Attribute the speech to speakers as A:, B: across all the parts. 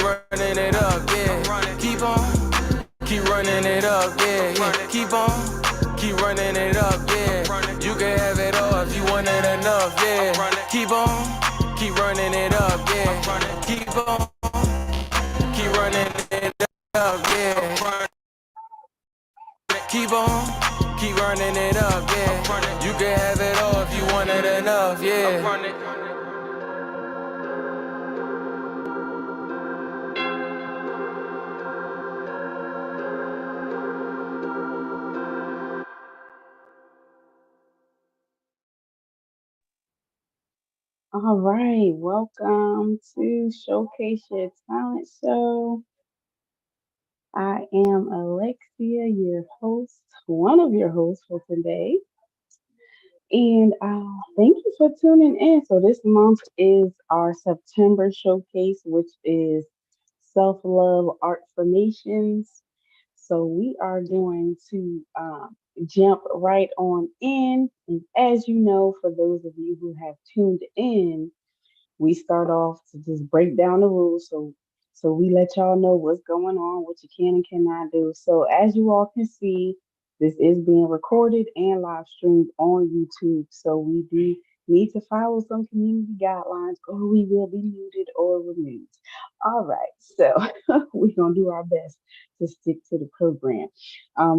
A: running it up, yeah. Keep running it up, yeah, yeah. Keep running it up, yeah. You can have it all if you want it enough, yeah. Keep running it up, yeah. Keep running it up, yeah. Keep running it up, yeah. You can have it all if you want it enough, yeah.
B: All right, welcome to Showcase Your Talent Show. I am Alexia, your host, one of your hosts for today. And thank you for tuning in. So, this month is our September showcase, which is Self Love Artfirmations. So, we are going to jump right on in. And as you know, for those of you who have tuned in, we start off to just break down the rules. So we let y'all know what's going on, what you can and cannot do. So as you all can see, this is being recorded and live streamed on YouTube. So we do need to follow some community guidelines or we will be muted or removed. All right, so we're gonna do our best to stick to the program.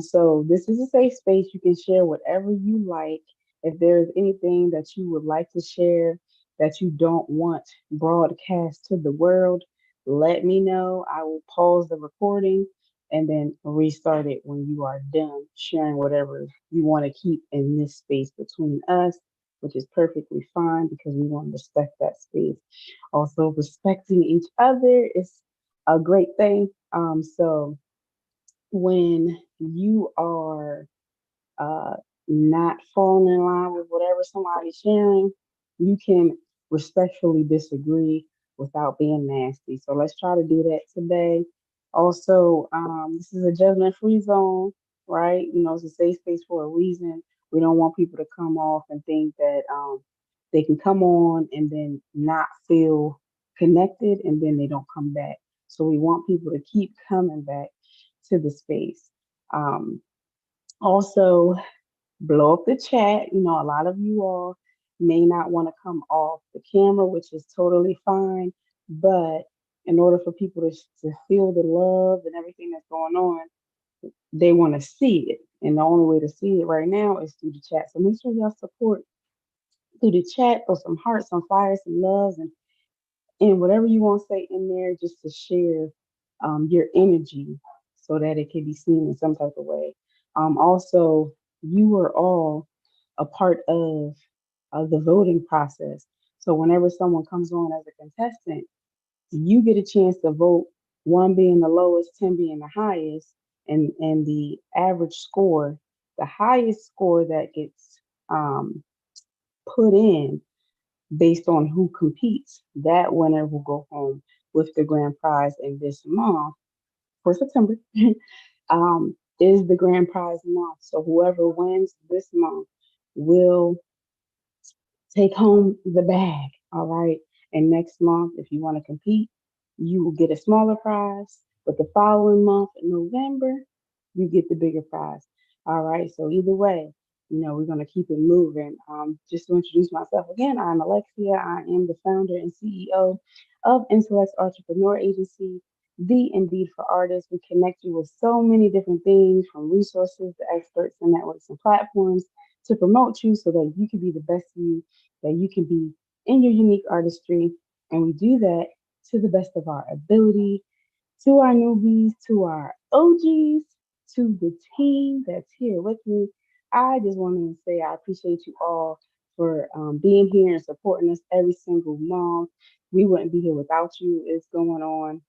B: So this is a safe space. You can share whatever you like. If there's anything that you would like to share that you don't want broadcast to the world, let me know. I will pause the recording and then restart it when you are done sharing whatever you want to keep in this space between us, which is perfectly fine because we want to respect that space. Also, respecting each other is a great thing. So when you are uh, not falling in line with whatever somebody's sharing, you can respectfully disagree without being nasty. So let's try to do that today. Also, this is a judgment-free zone, right? You know, it's a safe space for a reason. We don't want people to come off and think that they can come on and then not feel connected and then they don't come back. So we want people to keep coming back to the space. Um, Also, blow up the chat. You know, a lot of you all may not want to come off the camera, which is totally fine. But in order for people to feel the love and everything that's going on, they want to see it. And the only way to see it right now is through the chat. So make sure y'all support through the chat, throw some hearts, some fires, some loves, and whatever you want to say in there just to share your energy so that it can be seen in some type of way. Also, you are all a part of the voting process. So whenever someone comes on as a contestant, you get a chance to vote, one being the lowest, 10 being the highest, and the average score, the highest score that gets put in based on who competes, that winner will go home with the grand prize. In this month for September is the grand prize month. So whoever wins this month will take home the bag. All right. And next month, if you want to compete, you will get a smaller prize. But the following month in November, you get the bigger prize. All right. So either way, you know, we're going to keep it moving. Just to introduce myself again, I'm Alexia. I am the founder and CEO of Intellect's Artrepreneur Agency, the Indeed for Artists. We connect you with so many different things from resources to experts and networks and platforms to promote you so that you can be the best you that you can be in your unique artistry. And we do that to the best of our ability, to our newbies, to our OGs, to the team that's here with me. I just wanted to say I appreciate you all for being here and supporting us every single month. We wouldn't be here without you. It's going on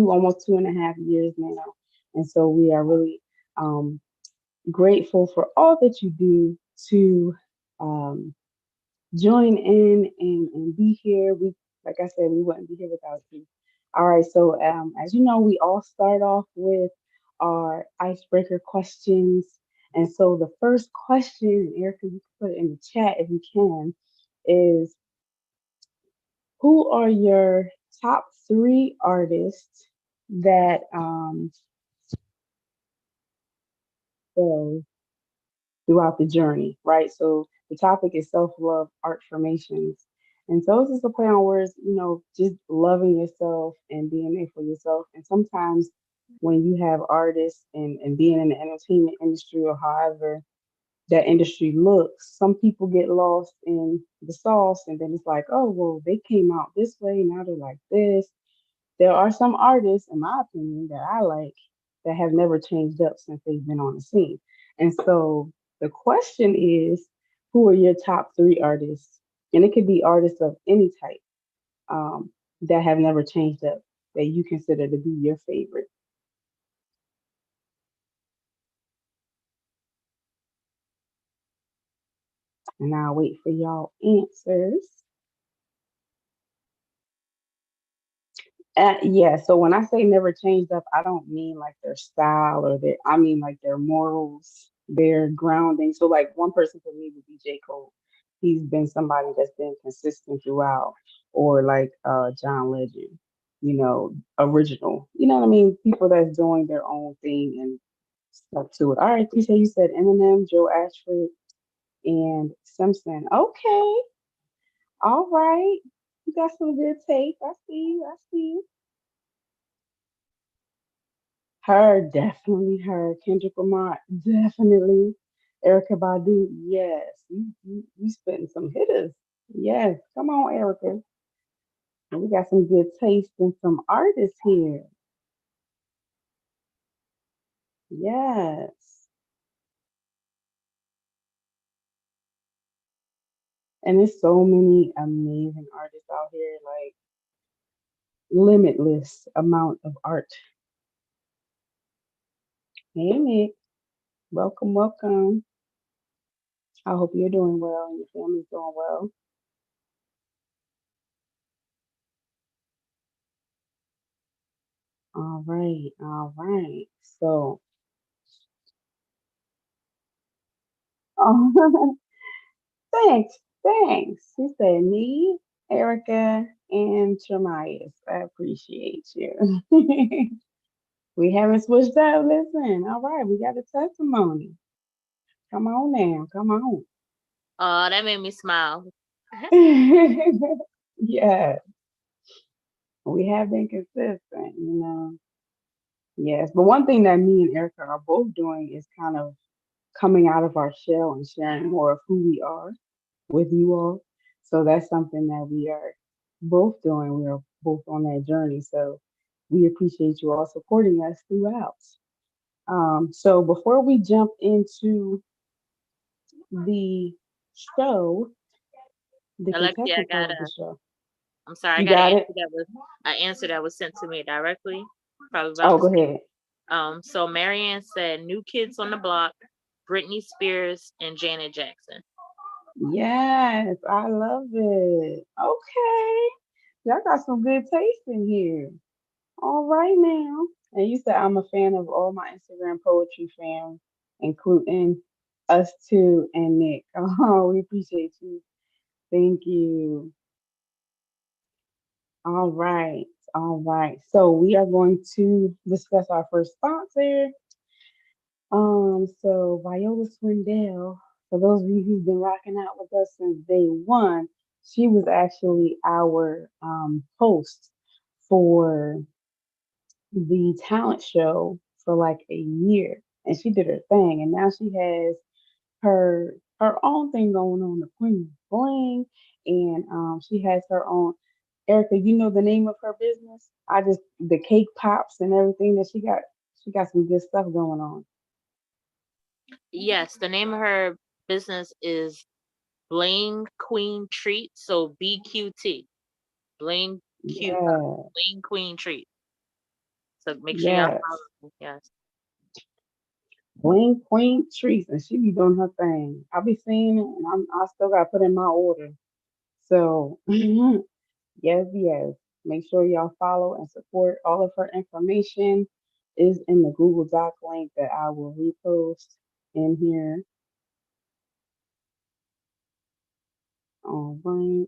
B: almost 2.5 years now. And so we are really um, grateful for all that you do to um, join in and be here. We, like I said, we wouldn't be here without you. All right, so as you know, we all start off with our icebreaker questions. And so the first question, and Erica, you can put it in the chat if you can, is who are your top three artists that go throughout the journey, right? So the topic is self-love, Artfirmations. And so this is a play on words, just loving yourself and being there for yourself. And sometimes when you have artists and being in the entertainment industry or however that industry looks, some people get lost in the sauce and then it's like, oh, well, they came out this way, now they're like this. There are some artists, in my opinion, that I like that have never changed up since they've been on the scene. And so the question is, who are your top three artists? And it could be artists of any type that have never changed up that you consider to be your favorite. And I'll wait for y'all answers. Yeah, so when I say never changed up, I don't mean like their style or I mean like their morals, their grounding. So like one person for me would be J. Cole. He's been somebody that's been consistent throughout, or like John Legend, original. You know what I mean? People that's doing their own thing and stuck to it. All right, Tisha, you said Eminem, Joe Ashford, and Simpson. Okay, all right. You got some good taste. I see you. I see you. Her, definitely her. Kendrick Lamar, definitely. Erica Badu, yes. You spitting some hitters. Yes. Come on, Erica. And we got some good taste and some artists here. Yes. And there's so many amazing artists out here, like limitless amount of art. Hey, Nick. Welcome, welcome. I hope you're doing well and your family's doing well. All right, all right. So, thanks, thanks. She said me, Erica, and Tremias. I appreciate you. We haven't switched up. Listen, all right, we got a testimony. Come on now, come on.
C: Oh, that made me smile.
B: Yeah, we have been consistent. Yes, but one thing that me and Erica are both doing is kind of coming out of our shell and sharing more of who we are with you all. So that's something that we are both doing. We are both on that journey. So we appreciate you all supporting us throughout. So before we jump into the show, the
C: Alexia,
B: contestant part of the show,
C: I'm sorry, I
B: you
C: got an
B: got
C: answer
B: it?
C: that was sent to me directly, probably by
B: Oh, go
C: mistake.
B: ahead.
C: So Marianne said New Kids on the Block, Britney Spears, and Janet Jackson.
B: Yes, I love it. Okay. Y'all got some good taste in here. All right now. And you said I'm a fan of all my Instagram poetry fans, including us too and Nick. Oh, we appreciate you. Thank you. All right. All right. So we are going to discuss our first sponsor. So Viola Swindell, for those of you who've been rocking out with us since day one, she was actually our host for the talent show for like a year, and she did her thing, and now she has her own thing going on, the Queen Bling, and she has her own. Erica, you know the name of her business? I just the cake pops and everything that she got. She got some good stuff going on.
C: Yes, the name of her business is Bling Queen Treats. So BQT. Bling Q
B: Yeah,
C: Bling Queen Treat. So make sure y'all
B: yes.
C: follow. Yes.
B: Bling Queen Trees, and she be doing her thing. I be seeing it, and I still got to put in my order. So yes, yes. Make sure y'all follow and support. All of her information is in the Google Doc link that I will repost in here. All right.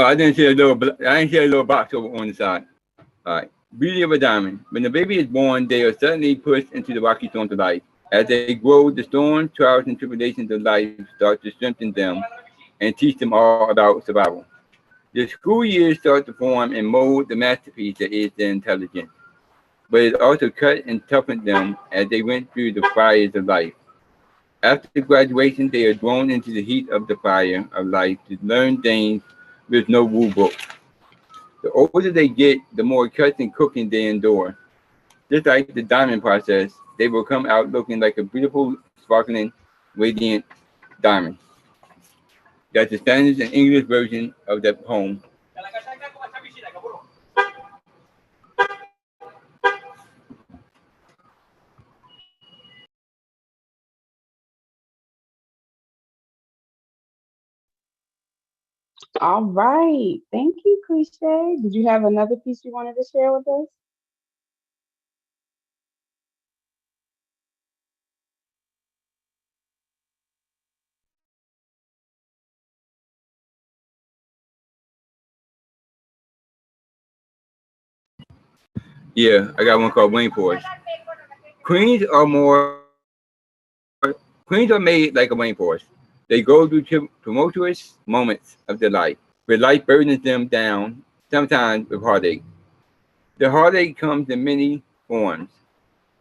D: Oh, I didn't see a little. I didn't see a little box over on the side. All right. Beauty of a diamond. When the baby is born, they are suddenly pushed into the rocky storms of life. As they grow, the storms, trials, and tribulations of life start to strengthen them and teach them all about survival. The school years start to form and mold the masterpiece that is their intelligence, but it also cut and toughened them as they went through the fires of life. After graduation, they are thrown into the heat of the fire of life to learn things with no rule book. The older they get, the more cuts and cooking they endure. Just like the diamond process, they will come out looking like a beautiful, sparkling, radiant diamond. That's the Spanish and English version of that poem.
B: All right. Thank you, Cliche. Did you have another piece you wanted to share with us?
D: Yeah, I got one called Rainforest. Queens are more Queens are made like a rainforest. They go through tumultuous moments of their life, where life burdens them down, sometimes with heartache. The heartache comes in many forms: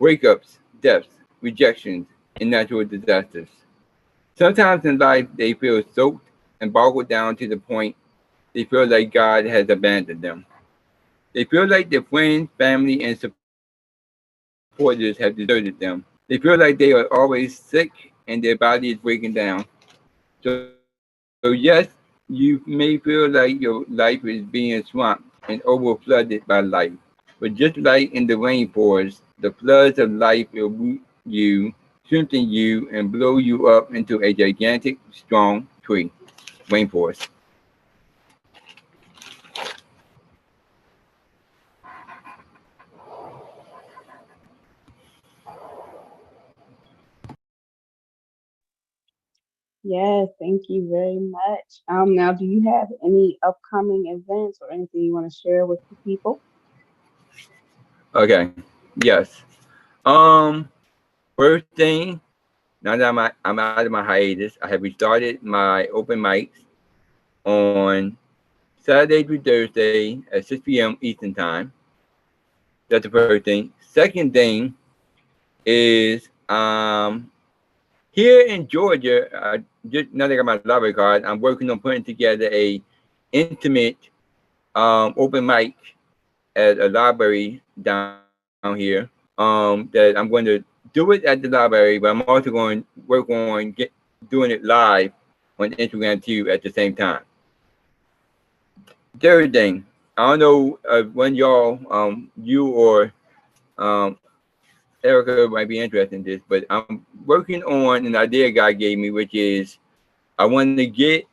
D: breakups, deaths, rejections, and natural disasters. Sometimes in life, they feel soaked and boggled down to the point they feel like God has abandoned them. They feel like their friends, family, and supporters have deserted them. They feel like they are always sick and their body is breaking down. So yes, you may feel like your life is being swamped and overflooded by life. But just like in the rainforest, the floods of life will root you, strengthen you, and blow you up into a gigantic, strong tree. Rainforest.
B: Yes, thank you very much. Now, do you have any upcoming events or anything you want to share with the people?
D: Okay. Yes. Um. First thing, now that I'm out of my hiatus, I have restarted my open mics on Saturday through Thursday at 6 p.m. Eastern Time. That's the first thing. Second thing is here in Georgia, just now that I got my library card, I'm working on putting together a intimate open mic at a library down here. That I'm going to do it at the library, but I'm also going to work on doing it live on Instagram too at the same time. Third thing, I don't know when y'all, you or um, Erica might be interested in this, but I'm working on an idea God gave me, which is I want to get,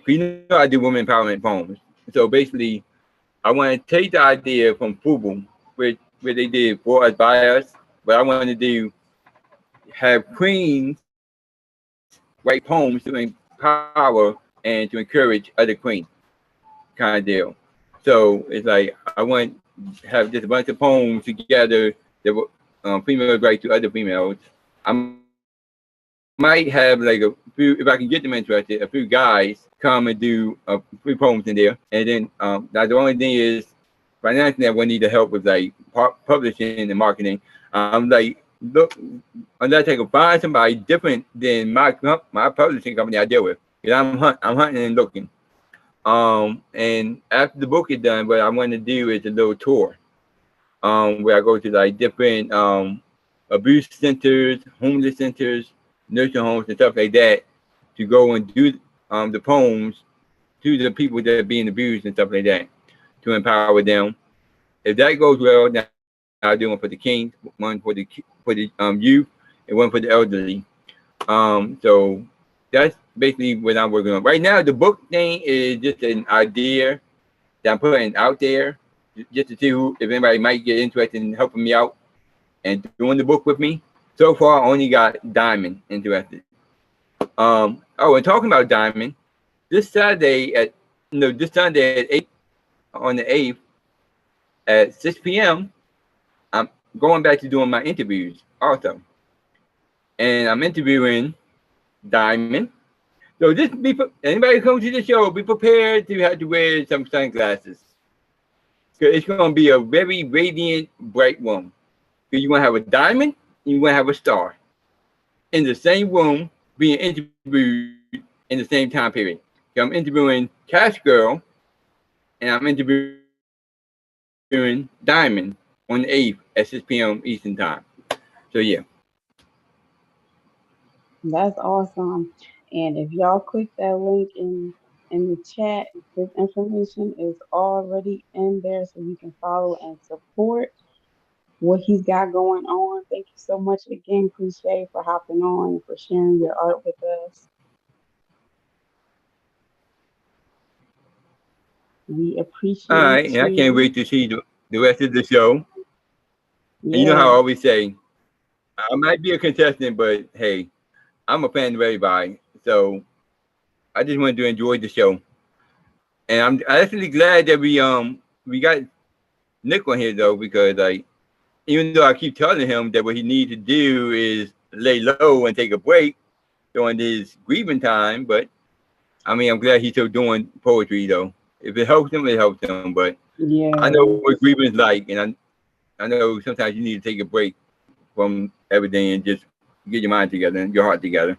D: you know, I do women empowerment poems. So basically, I want to take the idea from FUBU, where they did for us by us, but I want to do have queens write poems to empower and to encourage other queens, kind of deal. So it's like I want to have just a bunch of poems together that females write to other females. I might have like a few, if I can get them interested, a few guys come and do three poems in there, and then now the only thing is financially I would need the help with like publishing and marketing. I'm like, look, unless I can find somebody different than my publishing company I deal with, because I'm hunting and looking. And after the book is done, what I want to do is a little tour, where I go to like different abuse centers, homeless centers, nursing homes, and stuff like that, to go and do the poems to the people that are being abused and stuff like that, to empower them. If that goes well, then I'll do one for the kings, one for the youth, and one for the elderly. So that's basically what I'm working on right now. The book thing is just an idea that I'm putting out there, just to see if anybody might get interested in helping me out and doing the book with me. So far, I only got Diamond interested. Oh, and talking about Diamond, this Saturday at this Sunday at 8 on the 8th at 6 p.m. I'm going back to doing my interviews also, and I'm interviewing Diamond. So just anybody who comes to the show, be prepared to have to wear some sunglasses. Because it's going to be a very radiant, bright room. Because you're going to have a diamond and you're going to have a star in the same room being interviewed in the same time period. So I'm interviewing Cash Girl and I'm interviewing Diamond on the 8th at 6 p.m. Eastern Time. So yeah.
B: That's awesome. And if y'all click that link in the chat, this information is already in there so you can follow and support what he's got going on. Thank you so much again, Cliche, for hopping on and for sharing your art with us. We
D: All
B: appreciate
D: right. And I can't
B: you.
D: wait to see the rest of the show. And you know how I
B: Yeah,
D: always say, I might be a contestant, but hey, I'm a fan of everybody. So I just wanted to enjoy the show. And I'm actually glad that we got Nick on here though, because like even though I keep telling him that what he needs to do is lay low and take a break during this grieving time, but I mean I'm glad he's still doing poetry though. If it helps him, it helps him. But I
B: yeah,
D: know what grieving is like, and I know sometimes you need to take a break from everything and just get your mind together and your heart together.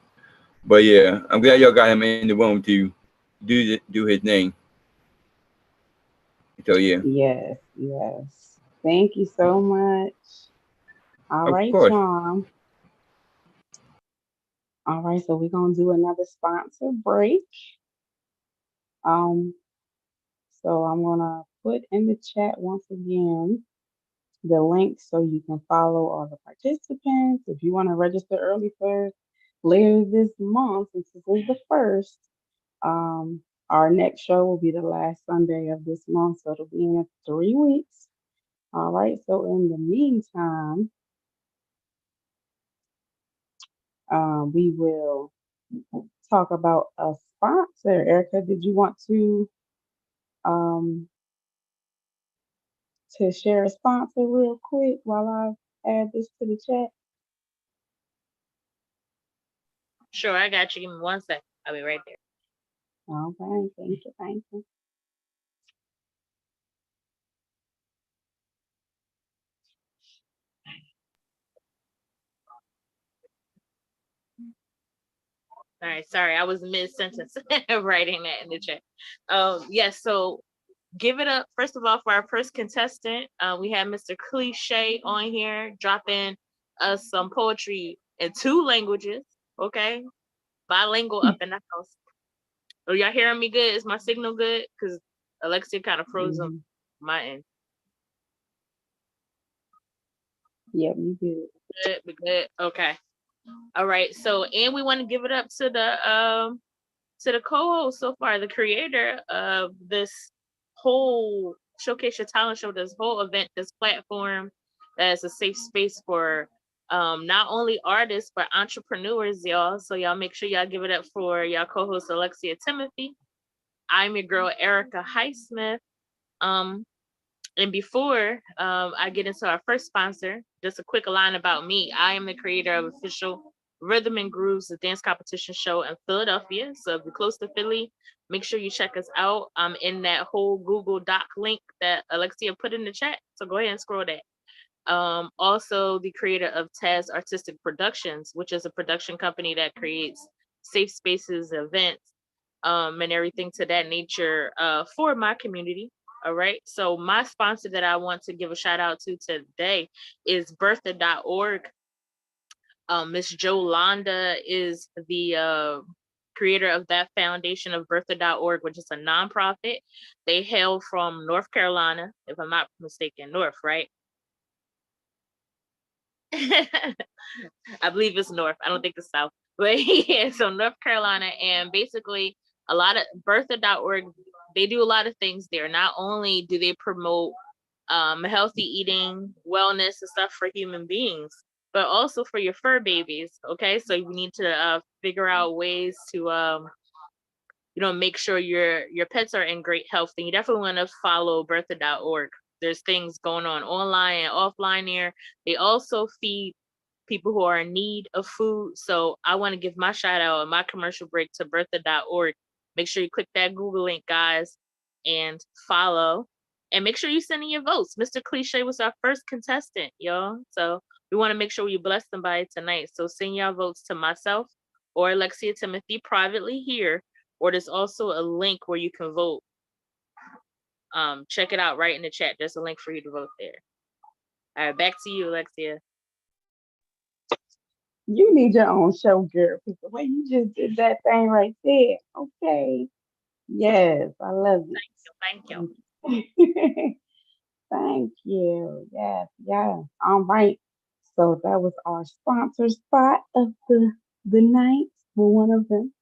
D: But yeah, I'm glad y'all got him in the room to do his name. So yeah,
B: yes, yes. Thank you so much. All
D: of
B: right,
D: course.
B: John. All right, so we're gonna do another sponsor break. Um, so I'm gonna put in the chat once again the link so you can follow all the participants. If you want to register early for later this month, since this is the first, our next show will be the last Sunday of this month, so it'll be in 3 weeks. All right, so in the meantime, we will talk about a sponsor. Erica, did you want um, to share a sponsor real quick while I add this to the chat?
C: Sure, I got you. Give me 1 second. I'll be right there.
B: All right, thank you, thank you.
C: All right, sorry, I was mid sentence writing that in the chat. Yes, so give it up first of all for our first contestant. We have Mr. Cliche on here dropping us some poetry in 2 languages. Okay, bilingual up in the house. Are y'all hearing me good? Is my signal good? Because Alexia kind of froze on
B: Mm-hmm.
C: my end.
B: Yep, you did.
C: Good, we good. Okay. All right. So, and we want to give it up to the co-host so far, the creator of this whole Showcase Your Talent show, this whole event, this platform that's a safe space for not only artists but entrepreneurs, y'all. So y'all make sure y'all give it up for y'all co-host Alexia Timothy. I'm your girl Erica Highsmith. And before I get into our first sponsor, just a quick line about me. I am the creator of official Rhythm and Grooves, a dance competition show in Philadelphia. So if you're close to Philly, make sure you check us out. I'm in that whole Google Doc link that Alexia put in the chat. So go ahead and scroll that. Also the creator of Taz Artistic Productions, which is a production company that creates safe spaces, events, and everything to that nature for my community. All right. So my sponsor that I want to give a shout out to today is Bertha.org. Miss Jolanda is the creator of that foundation of Bertha.org, which is a nonprofit. They hail from North Carolina, if I'm not mistaken, North, right? I believe it's North. I don't think it's South. But yeah, so North Carolina. And basically, a lot of Bertha.org, they do a lot of things there. Not only do they promote healthy eating, wellness, and stuff for human beings, but also for your fur babies. Okay, so you need to figure out ways to make sure your pets are in great health, then you definitely want to follow Bertha.org. There's things going on online and offline there. They also feed people who are in need of food. So I want to give my shout out and my commercial break to Bertha.org. Make sure you click that Google link, guys, and follow. And make sure you send in your votes. Mr. Cliche was our first contestant, y'all. So we want to make sure we bless somebody tonight. So send your votes to myself or Alexia Timothy privately here. Or there's also a link where you can vote. Check it out right in the chat. There's a link for you to vote there. All right, back to you, Alexia.
B: You need your own show, girl. Because the way you just did that thing right there. Okay. Yes, I love it.
C: Thank you.
B: Thank you. Yes, yes. All right. So that was our sponsor spot of the night. For one of them.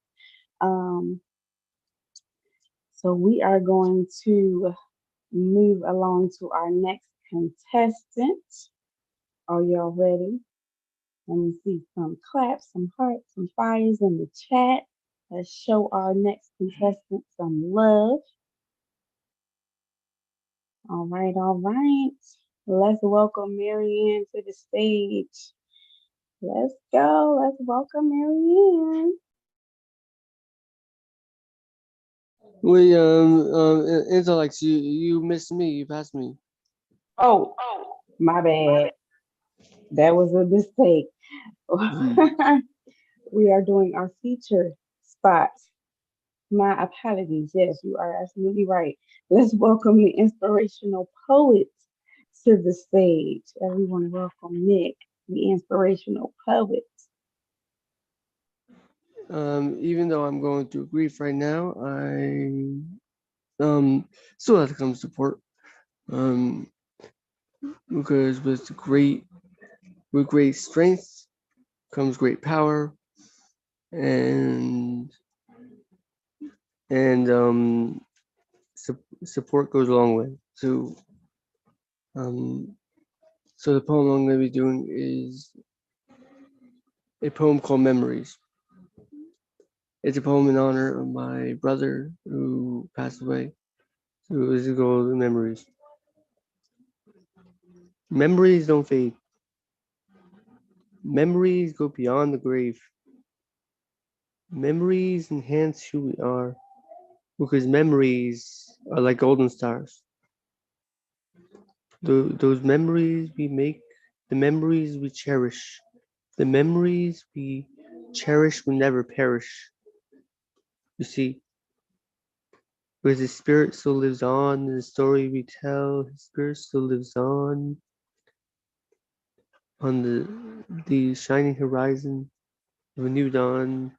B: So we are going to move along to our next contestant. Are y'all ready? Let me see some claps, some hearts, some fires in the chat. Let's show our next contestant some love. All right, all right. Let's welcome Marianne to the stage. Let's go. Let's welcome Marianne.
E: Wait, Intellect, you missed me. You passed me.
B: Oh, my bad. That was a mistake. We are doing our feature spot. My apologies. Yes, you are absolutely right. Let's welcome the inspirational poet to the stage. Everyone, welcome Nick, the inspirational poet.
E: Even though I'm going through grief right now, I still have to come support. Because with great strength comes great power, and support goes a long way. So so the poem I'm going to be doing is a poem called Memories. It's a poem in honor of my brother who passed away 2 years ago. Memories. Memories don't fade. Memories go beyond the grave. Memories enhance who we are, because memories are like golden stars. Those memories we make, the memories we cherish, the memories we cherish will never perish. You see, because his spirit still lives on in the story we tell, his spirit still lives on the shining horizon of a new dawn,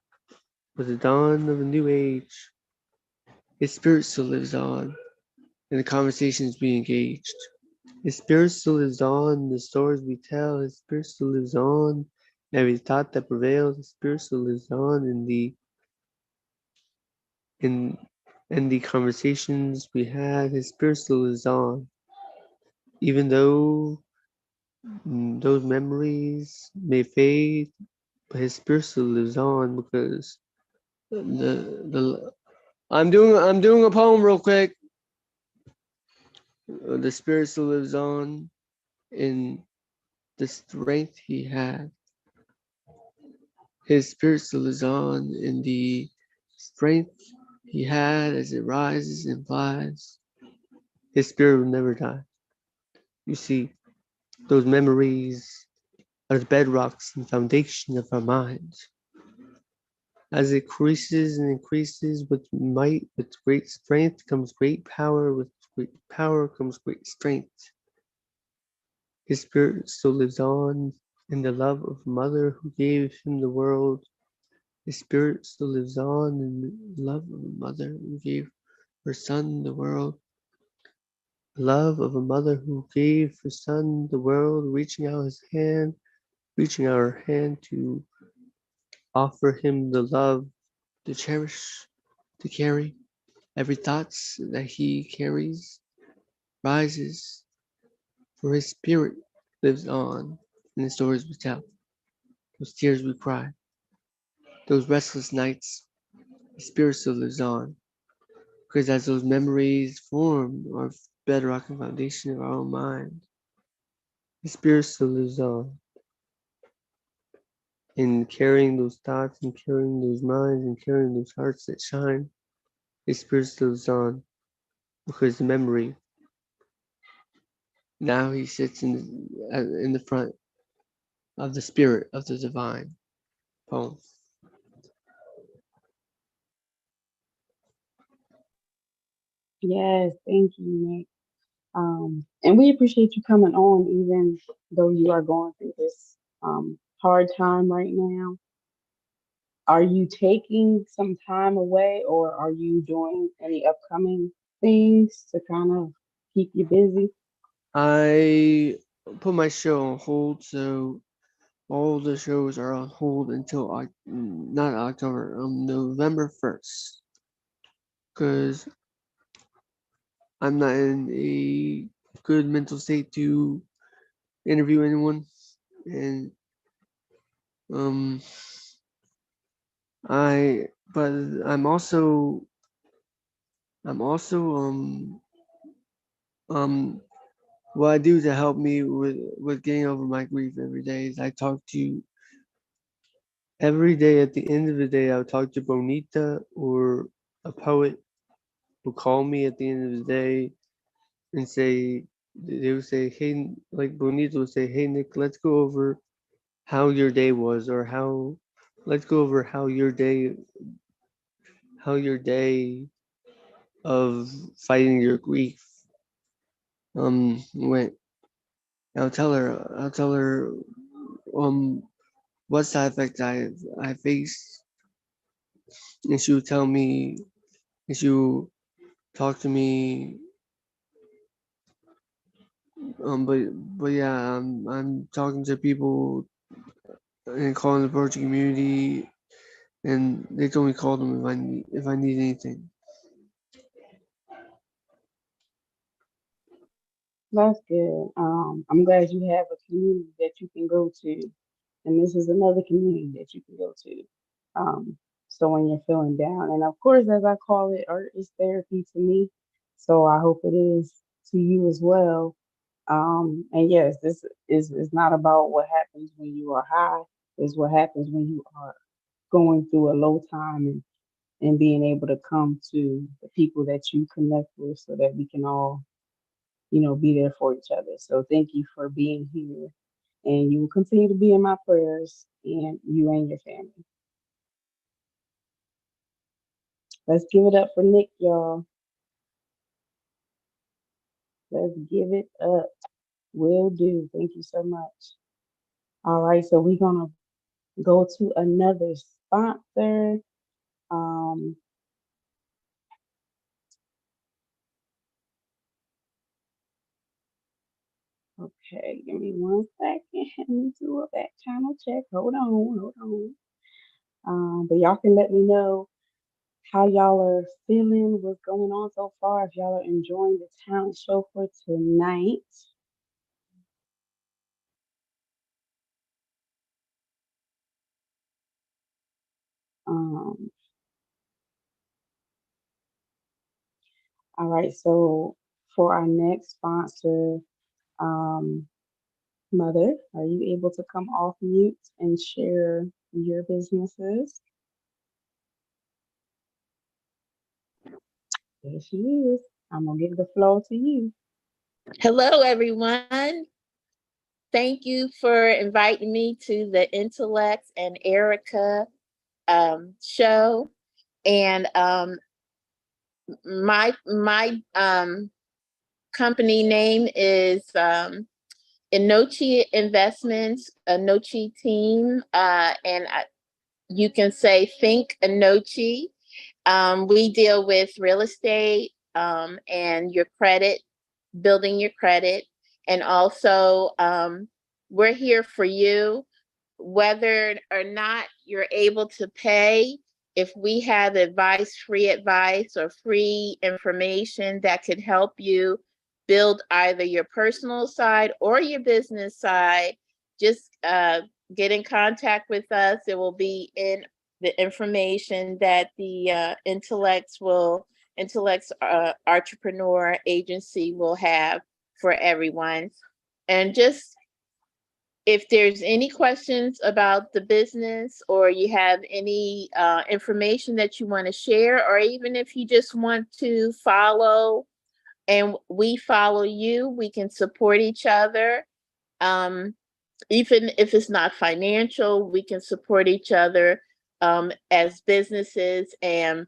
E: with the dawn of a new age. His spirit still lives on in the conversations we engaged. His spirit still lives on in the stories we tell. His spirit still lives on in every thought that prevails. His spirit still lives on in the conversations we had. His spirit still lives on, even though those memories may fade, but his spirit still lives on, because I'm doing a poem real quick. The spirit still lives on in the strength he had. His spirit still lives on in the strength he had as it rises and flies. His spirit will never die. You see, those memories are the bedrocks and foundation of our minds. As it increases and increases with might, with great strength comes great power. With great power comes great strength. His spirit still lives on in the love of a mother who gave him the world. His spirit still lives on in the love of a mother who gave her son the world. The love of a mother who gave her son the world, reaching out her hand to offer him the love to cherish, to carry. Every thought that he carries rises, for his spirit lives on in the stories we tell, those tears we cry, those restless nights. the spirit still lives on. Because as those memories form our bedrock and foundation of our own mind, the spirit still lives on. And carrying those thoughts and carrying those minds and carrying those hearts that shine, the spirit still lives on. Because the memory, now he sits in the front of the spirit of the divine poem.
B: Yes, thank you, Nick. And we appreciate you coming on, even though you are going through this hard time right now. Are you taking some time away, or are you doing any upcoming things to kind of keep you busy?
E: I put my show on hold, so all the shows are on hold until not October, November 1st, because I'm not in a good mental state to interview anyone, and but I'm also what I do to help me with getting over my grief every day is I talk to every day. At the end of the day, I'll talk to Bonita or a poet who call me at the end of the day and say, they would say, hey, like Bonita would say, hey Nick, let's go over how your day was, or let's go over how your day of fighting your grief went. I'll tell her what side effects I faced, and she'll tell me, and she'll talk to me. But yeah, I'm talking to people and calling the poetry community, and they told me call them if I need anything.
B: That's good. I'm glad you have a community that you can go to, and this is another community that you can go to. So when you're feeling down, and of course, as I call it, art is therapy to me. So I hope it is to you as well. And yes, this is not about what happens when you are high. It's what happens when you are going through a low time, and being able to come to the people that you connect with, so that we can all, be there for each other. So thank you for being here, and you will continue to be in my prayers, and you and your family. Let's give it up for Nick, y'all. Let's give it up. Will do. Thank you so much. All right, so we're gonna go to another sponsor. Um, okay, give me 1 second. Let me do a back channel check. Hold on. But y'all can let me know how y'all are feeling, what's going on so far, if y'all are enjoying the talent show for tonight. Um, all right, so for our next sponsor, Mother, are you able to come off mute and share your businesses? There she is. I'm gonna give the floor to you.
F: Hello, everyone. Thank you for inviting me to the Intellect and Erica show. And my company name is Inochi Investments, Inochi Team, and you can say Think Inochi. We deal with real estate and your credit, building your credit. And also, we're here for you, whether or not you're able to pay. If we have free advice or free information that could help you build either your personal side or your business side, just get in contact with us. It will be in the information that the intellects Artrepreneur agency will have for everyone. And just if there's any questions about the business, or you have any information that you want to share, or even if you just want to follow and we follow you, we can support each other. Even if it's not financial, we can support each other as businesses. And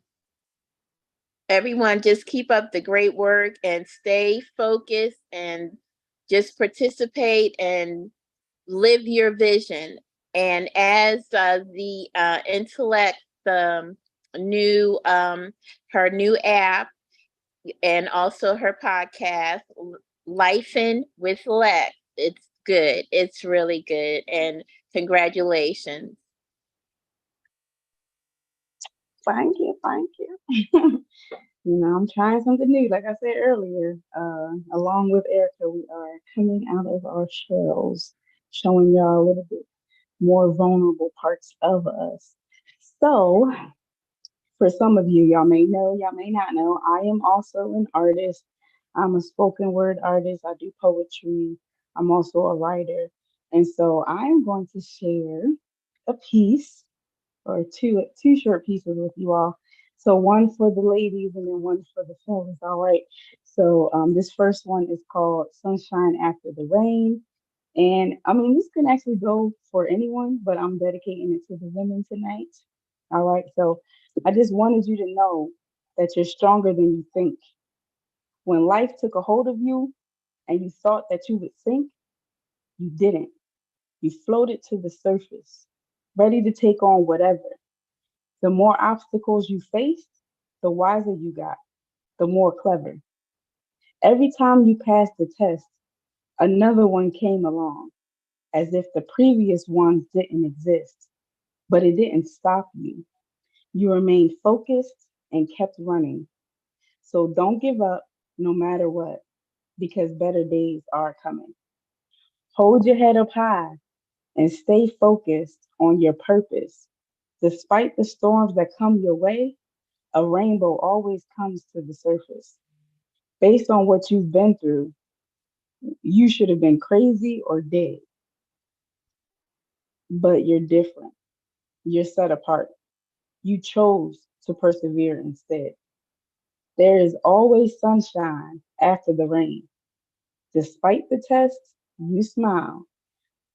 F: everyone, just keep up the great work and stay focused and just participate and live your vision. And as the intellect, the new her new app, and also her podcast, Lifin' with Lex, it's good. It's really good. And congratulations.
B: Thank you, thank you. I'm trying something new. Like I said earlier, along with Erica, we are coming out of our shells, showing y'all a little bit more vulnerable parts of us. So, for some of you, y'all may know, y'all may not know, I am also an artist. I'm a spoken word artist. I do poetry. I'm also a writer. And so I am going to share a piece or two short pieces with you all. So one for the ladies and then one for the fellas. All right. So this first one is called Sunshine After the Rain. And I mean, this can actually go for anyone, but I'm dedicating it to the women tonight. All right. So I just wanted you to know that you're stronger than you think. When life took a hold of you and you thought that you would sink, you didn't. You floated to the surface, ready to take on whatever. The more obstacles you faced, the wiser you got, the more clever. Every time you passed the test, another one came along, as if the previous ones didn't exist. But it didn't stop you. You remained focused and kept running. So don't give up no matter what, because better days are coming. Hold your head up high and stay focused on your purpose. Despite the storms that come your way, a rainbow always comes to the surface. Based on what you've been through, you should have been crazy or dead, but you're different. You're set apart. You chose to persevere instead. There is always sunshine after the rain. Despite the test, you smile.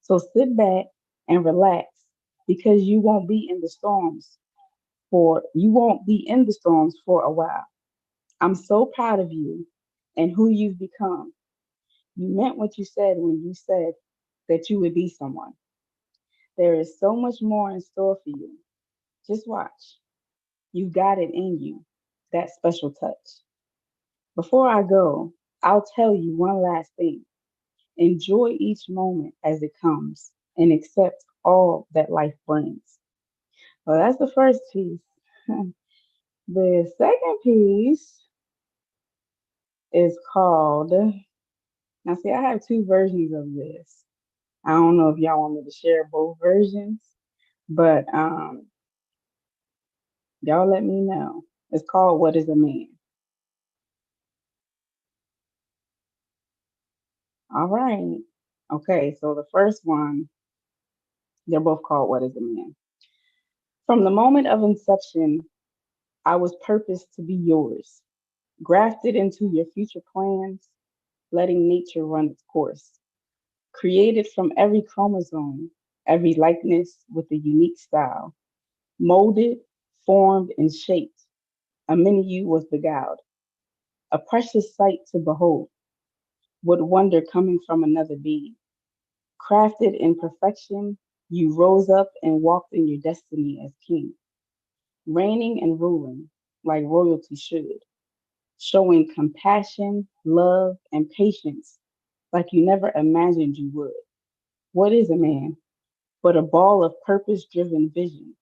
B: So sit back and relax because you won't be in the storms for a while. I'm so proud of you and who you've become. You meant what you said when you said that you would be someone. There is so much more in store for you. Just watch. You got it in you, that special touch. Before I go, I'll tell you one last thing. Enjoy each moment as it comes and accept all that life brings. Well, that's the first piece. The second piece is called, now see, I have two versions of this. I don't know if y'all want me to share both versions, but y'all let me know. It's called What is a Man? All right. Okay, so the first one, they're both called What is a Man? From the moment of inception, I was purposed to be yours, grafted into your future plans, letting nature run its course. Created from every chromosome, every likeness with a unique style, molded, formed, and shaped. A mini you was beguiled, a precious sight to behold. What wonder coming from another being. Crafted in perfection, you rose up and walked in your destiny as king, reigning and ruling like royalty should, showing compassion, love, and patience like you never imagined you would. What is a man but a ball of purpose driven vision?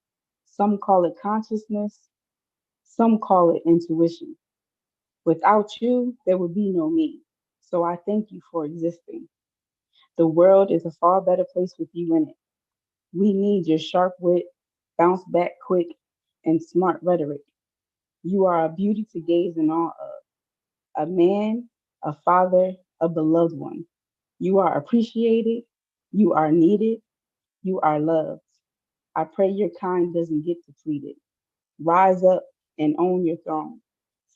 B: Some call it consciousness, some call it intuition. Without you, there would be no me. So I thank you for existing. The world is a far better place with you in it. We need your sharp wit, bounce back quick, and smart rhetoric. You are a beauty to gaze in awe of. A man, a father, a beloved one. You are appreciated. You are needed. You are loved. I pray your kind doesn't get depleted. Rise up and own your throne,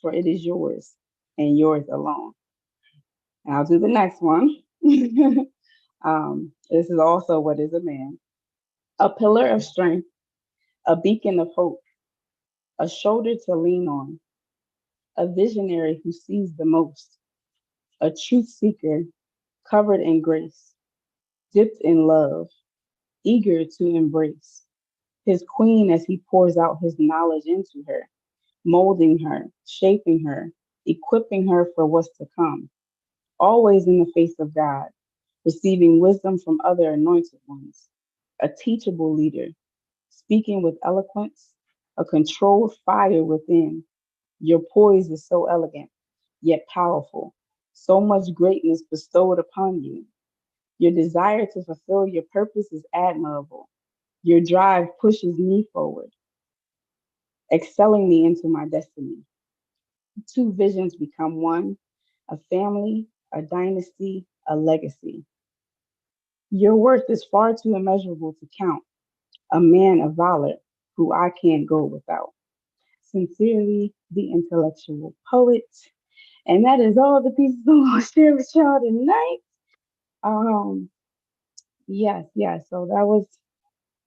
B: for it is yours and yours alone. And I'll do the next one. This is also what is a man. A pillar of strength, a beacon of hope, a shoulder to lean on, a visionary who sees the most, a truth seeker covered in grace, dipped in love, eager to embrace his queen as he pours out his knowledge into her, molding her, shaping her, equipping her for what's to come, always in the face of God, receiving wisdom from other anointed ones, a teachable leader, speaking with eloquence, a controlled fire within. Your poise is so elegant, yet powerful. So much greatness bestowed upon you. Your desire to fulfill your purpose is admirable. Your drive pushes me forward, excelling me into my destiny. Two visions become one, a family, a dynasty, a legacy. Your worth is far too immeasurable to count, a man of valor who I can't go without. Sincerely, the intellectual poet. And that is all the pieces I'm going to share with y'all tonight. Um, yes. So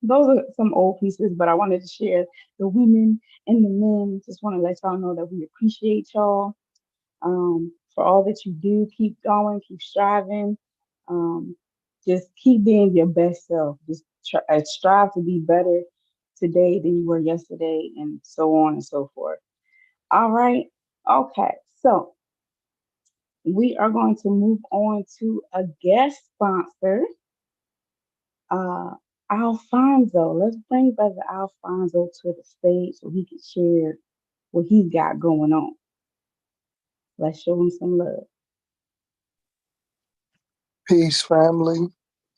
B: those are some old pieces, but I wanted to share the women and the men. Just want to let y'all know that we appreciate y'all for all that you do. Keep going, keep striving. Um, just keep being your best self. Just strive to be better today than you were yesterday, and so on and so forth. All right. Okay. So we are going to move on to a guest sponsor, uh, Alfonso. Let's bring Brother Alfonso to the stage so he can share what he's got going on. Let's show him some love.
G: Peace, family,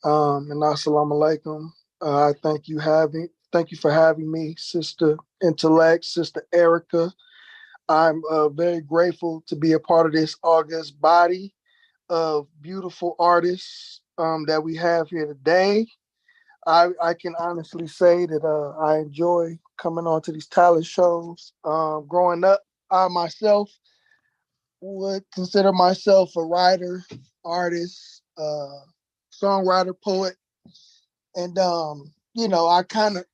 G: and assalamu alaikum. I thank you for having me, Sister Intellect, Sister Erica. I'm very grateful to be a part of this august body of beautiful artists that we have here today. I can honestly say that I enjoy coming on to these talent shows. Growing up, I myself would consider myself a writer, artist, songwriter, poet, and I kind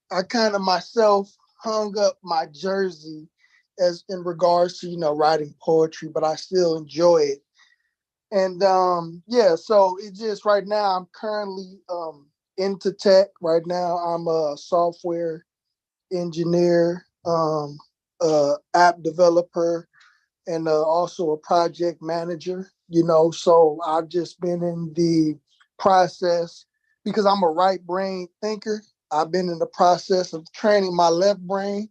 G: of myself hung up my jersey as in regards to writing poetry, but I still enjoy it. And so it just right now I'm currently into tech. Right now I'm a software engineer, app developer, and also a project manager, so I've just been in the process because I'm a right brain thinker. I've been in the process of training my left brain.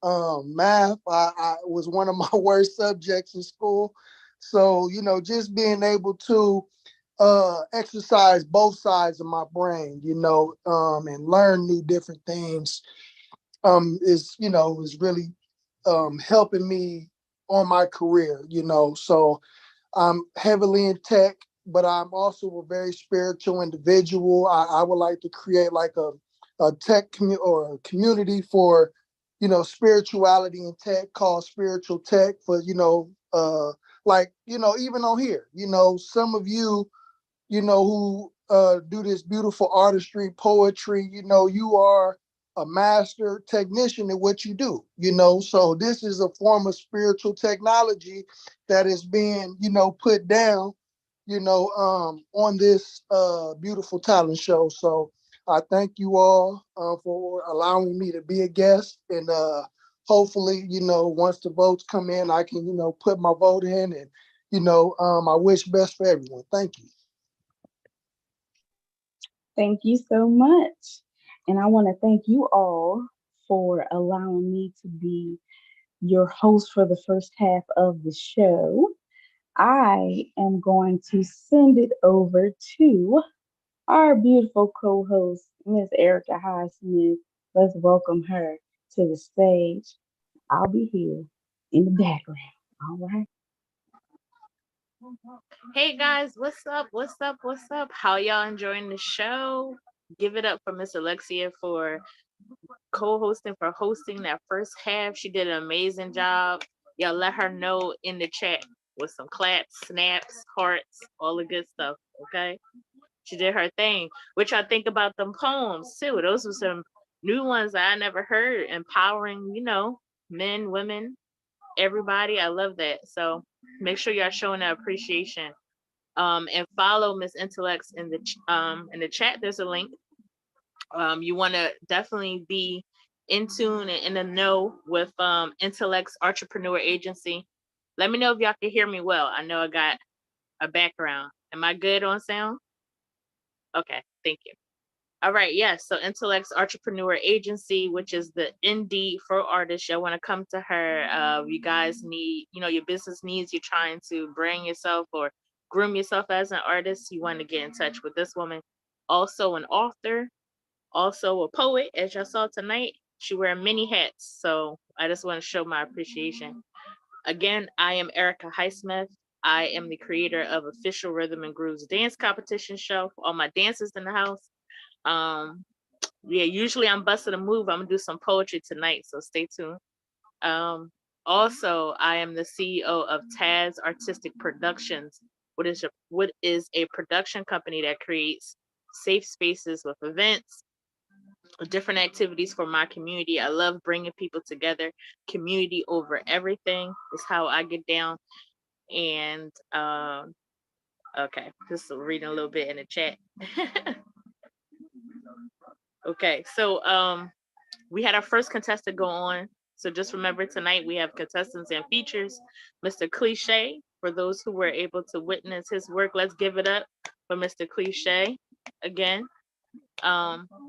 G: Math, I was one of my worst subjects in school. So, just being able to exercise both sides of my brain, and learn new different things is really helping me on my career, So I'm heavily in tech, but I'm also a very spiritual individual. I would like to create like a tech or a community for, spirituality and tech called Spiritual Tech for, even on here, some of you, who do this beautiful artistry, poetry, you are a master technician in what you do, So this is a form of spiritual technology that is being, put down, on this beautiful talent show. So I thank you all for allowing me to be a guest. And hopefully, once the votes come in, I can, put my vote in and, I wish best for everyone. Thank you.
B: Thank you so much. And I want to thank you all for allowing me to be your host for the first half of the show. I am going to send it over to our beautiful co-host, Miss Erica Highsmith. Let's welcome her to the stage. I'll be here in the background. All right.
C: Hey guys, what's up? What's up? What's up? How y'all enjoying the show? Give it up for Miss Alexia for co-hosting, for hosting that first half. She did an amazing job. Y'all let her know in the chat with some claps, snaps, hearts, all the good stuff. Okay. She did her thing. Which I think about them poems too. Those were some new ones that I never heard. Empowering, men, women, everybody. I love that. So make sure y'all showing that appreciation. And follow Miss Intellects in the chat. There's a link. You want to definitely be in tune and in the know with Intellects Artrepreneur Agency. Let me know if y'all can hear me well. I know I got a background. Am I good on sound? Okay, thank you. All right, yes. So Intellects Artrepreneur Agency, which is the indie for artists. Y'all want to come to her. You guys need, your business needs. You're trying to brand yourself or groom yourself as an artist. You want to get in touch with this woman. Also an author, also a poet, as y'all saw tonight. She wears many hats. So I just want to show my appreciation. Again, I am Erica Highsmith. I am the creator of Official Rhythm and Grooves Dance Competition Show for all my dancers in the house. Usually I'm busting a move. I'm gonna do some poetry tonight, so stay tuned. Also, I am the CEO of Taz Artistic Productions, what is a production company that creates safe spaces with events, different activities for my community. I love bringing people together. Community over everything is how I get down. And okay, just reading a little bit in the chat. Okay, so we had our first contestant go on. So just remember tonight we have contestants and features. Mr. Cliche, for those who were able to witness his work, let's give it up for Mr. Cliche again.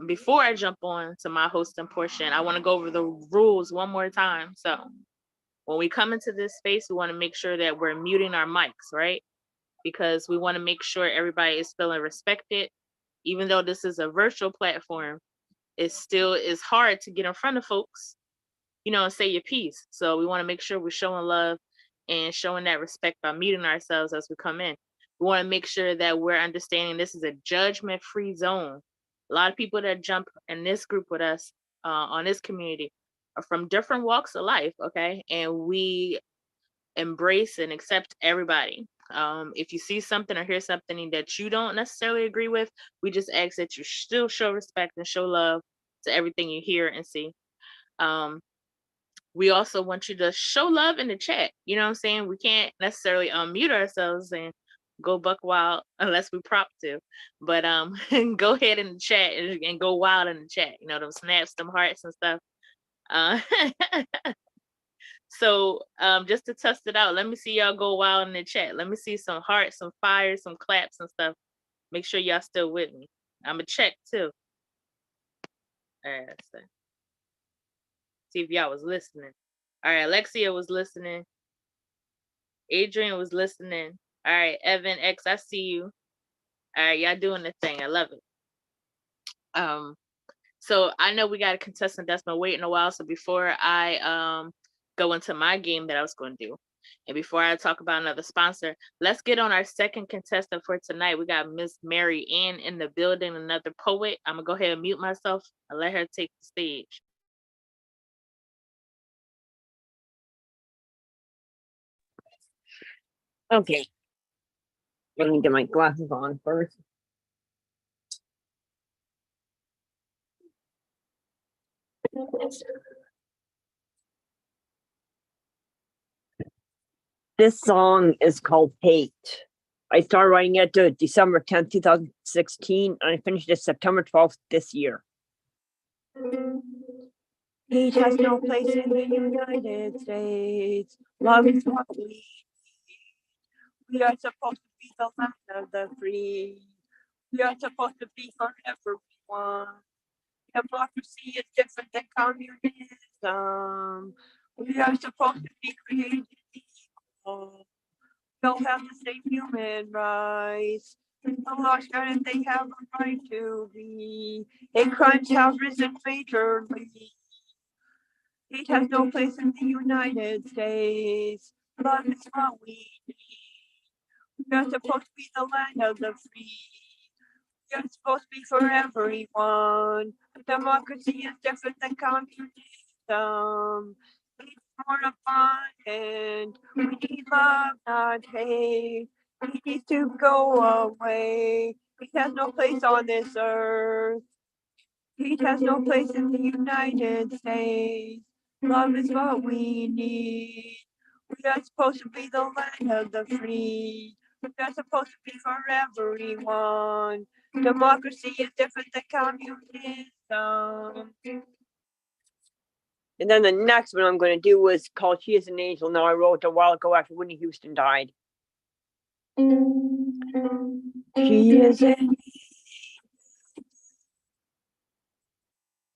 C: Before I jump on to my hosting portion, I want to go over the rules one more time. So when we come into this space, we want to make sure that we're muting our mics, right? Because we want to make sure everybody is feeling respected. Even though this is a virtual platform, it still is hard to get in front of folks, and say your piece. So we want to make sure we're showing love and showing that respect by muting ourselves as we come in. We want to make sure that we're understanding this is a judgment-free zone. A lot of people that jump in this group with us on this community are from different walks of life, okay? And we embrace and accept everybody. If you see something or hear something that you don't necessarily agree with, we just ask that you still show respect and show love to everything you hear and see. We also want you to show love in the chat. You know what I'm saying? We can't necessarily unmute ourselves and go buck wild unless we prompt to. But go ahead in the chat and go wild in the chat. Them snaps, them hearts and stuff. So just to test it out, let me see y'all go wild in the chat. Let me see some hearts, some fires, some claps and stuff. Make sure y'all still with me. I'm going to check too. All right, so see if y'all was listening. All right, Alexia was listening. Adrian was listening. All right, Evan X, I see you. All right, y'all doing the thing. I love it. So I know we got a contestant that's been waiting a while. So before I go into my game that I was going to do, and before I talk about another sponsor, let's get on our second contestant for tonight. We got Miss Mary Ann in the building, another poet. I'm gonna go ahead and mute myself and let her take the stage.
H: Okay, let me get my glasses on first. This song is called Hate. I started writing it December 10th, 2016, and I finished it September 12th this year. Hate has no place in the United States. Love is what we need. We are supposed to be the land of the free. We are supposed to be for everyone. Democracy is different than communism. We are supposed to be created equal. Don't have the same human rights. The lost and they have a right to be. Hate crimes have risen majorly. Hate has no place in the United States. Love is what we need. We are supposed to be the land of the free. We are supposed to be for everyone. Democracy is different than communism. It's more abundant. We need love, not hate. It needs to go away. It has no place on this earth. Hate has no place in the United States. Love is what we need. We are supposed to be the land of the free. We are supposed to be for everyone. Democracy is different than communism. And then the next one I'm going to do was called She is an Angel. Now, I wrote it a while ago after Whitney Houston died. She is an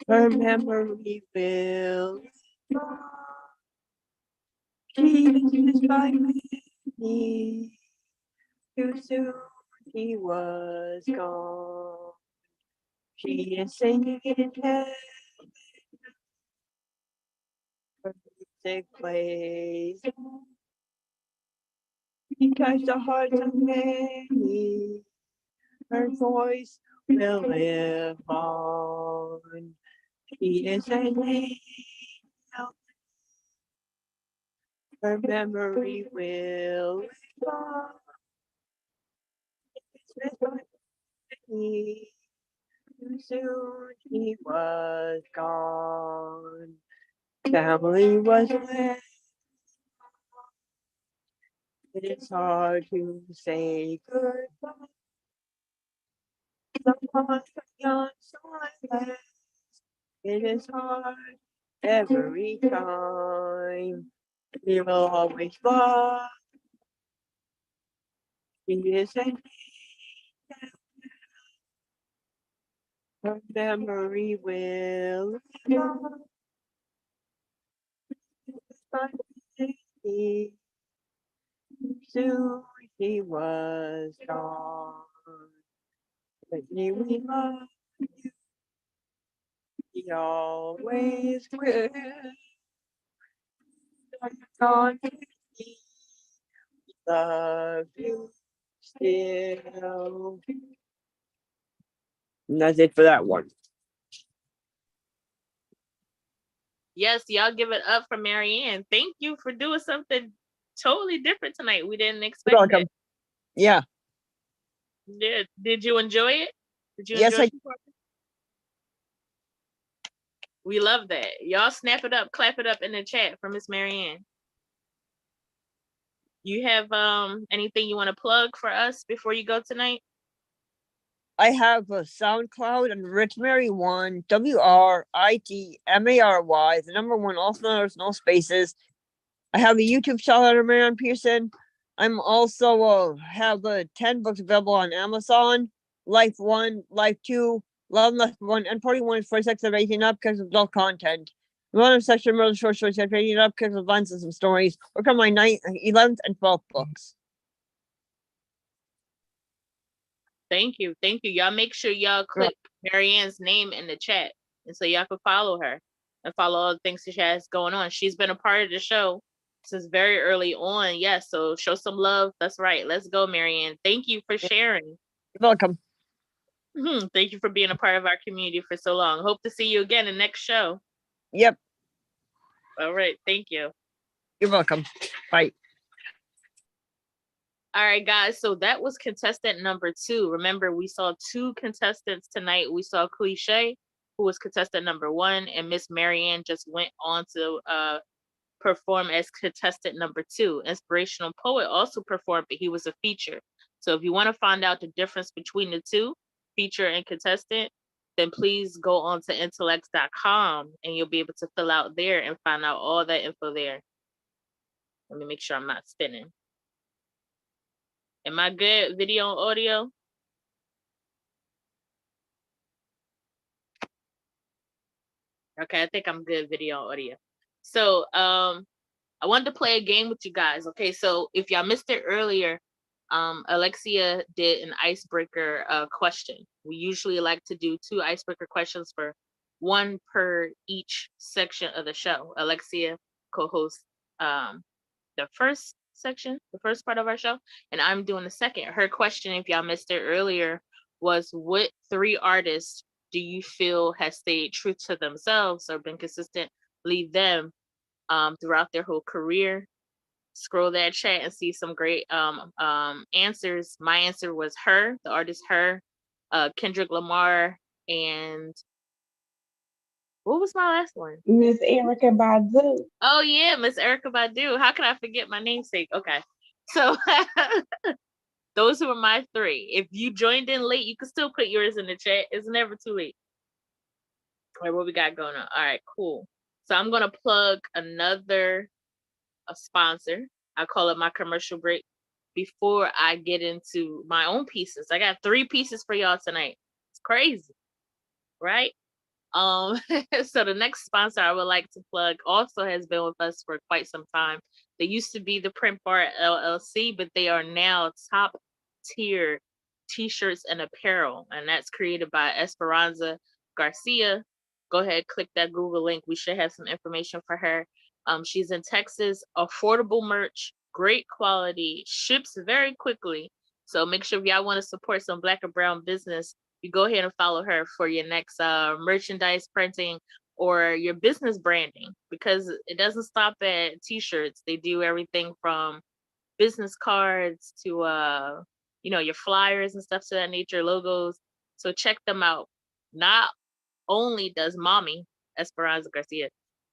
H: her memory will. She is by me. Too soon he was gone. She is singing in heaven. Her music plays. She touched the hearts of many. Her voice will live on. She is an angel. Her memory will live on. Too soon he was gone. Family was left. It is hard to say goodbye. Someone young silence. It is hard every time. We will always love. She is an angel. Her memory will live on. Soon he was gone. Whitney, we love you. We always will. Gone, Whitney. We love you still. And that's it for that one.
C: Yes, y'all give it up for Marianne. Thank you for doing something totally different tonight. We didn't expect
H: Welcome.
C: it.
H: Yeah.
C: Did you enjoy it? Did you
H: Yes,
C: enjoy
H: I
C: it? We love that. Y'all snap it up, clap it up in the chat for Miss Marianne. You have anything you want to plug for us before you go tonight?
H: I have a SoundCloud and Rich Mary 1, WRITMARY, the number one, all letters, no spaces. I have a YouTube channel under Marianne Pearson. I'm also have 10 books available on Amazon. Life 1, Life 2, Love Life 1, and 41 for sex of 18 up because of adult content. Another section of short stories for 18 up because of lines and some stories. Work on my 9th, 11th, and 12th books.
C: Thank you. Thank you. Y'all make sure y'all click Marianne's name in the chat. And so y'all can follow her and follow all the things she has going on. She's been a part of the show since very early on. Yes. So show some love. That's right. Let's go, Marianne. Thank you for sharing.
H: You're welcome.
C: Thank you for being a part of our community for so long. Hope to see you again in the next show.
H: Yep.
C: All right. Thank you.
H: You're welcome. Bye.
C: All right, guys. So that was contestant number 2. Remember, we saw 2 contestants tonight. We saw Cliche, who was contestant number 1, and Miss Marianne just went on to perform as contestant number 2. Inspirational Poet also performed, but he was a feature. So if you want to find out the difference between the two, feature and contestant, then please go on to intellects.com and you'll be able to fill out there and find out all that info there. Let me make sure I'm not spinning. Am I good? Video and audio? Okay, I think I'm good. Video and audio. So I wanted to play a game with you guys. Okay, so if y'all missed it earlier, Alexia did an icebreaker question. We usually like to do 2 icebreaker questions for 1 per each section of the show. Alexia co-hosts the first section, the first part of our show, and I'm doing the second. Her question, if y'all missed it earlier, was what 3 artists do you feel has stayed true to themselves or been consistently them throughout their whole career? Scroll that chat and see some great answers. My answer was Her, the artist Her, Kendrick Lamar, and what was my last one?
B: Miss Erica Badu.
C: Oh yeah, Miss Erica Badu. How could I forget my namesake? Okay, so those were my 3. If you joined in late, you can still put yours in the chat. It's never too late. All right, what we got going on? All right, cool. So I'm gonna plug another sponsor. I call it my commercial break before I get into my own pieces. I got 3 pieces for y'all tonight. It's crazy, right? So the next sponsor I would like to plug also has been with us for quite some time. They used to be the Print Bar LLC, but they are now top tier t-shirts and apparel, and that's created by Esperanza Garcia. Go ahead, click that Google link. We should have some information for her. She's in Texas. Affordable merch, great quality, ships very quickly. So make sure if y'all want to support some Black and brown business, you go ahead and follow her for your next merchandise printing or your business branding, because it doesn't stop at t-shirts. They do everything from business cards to your flyers and stuff to that nature, logos. So check them out. Not only does mommy, Esperanza Garcia,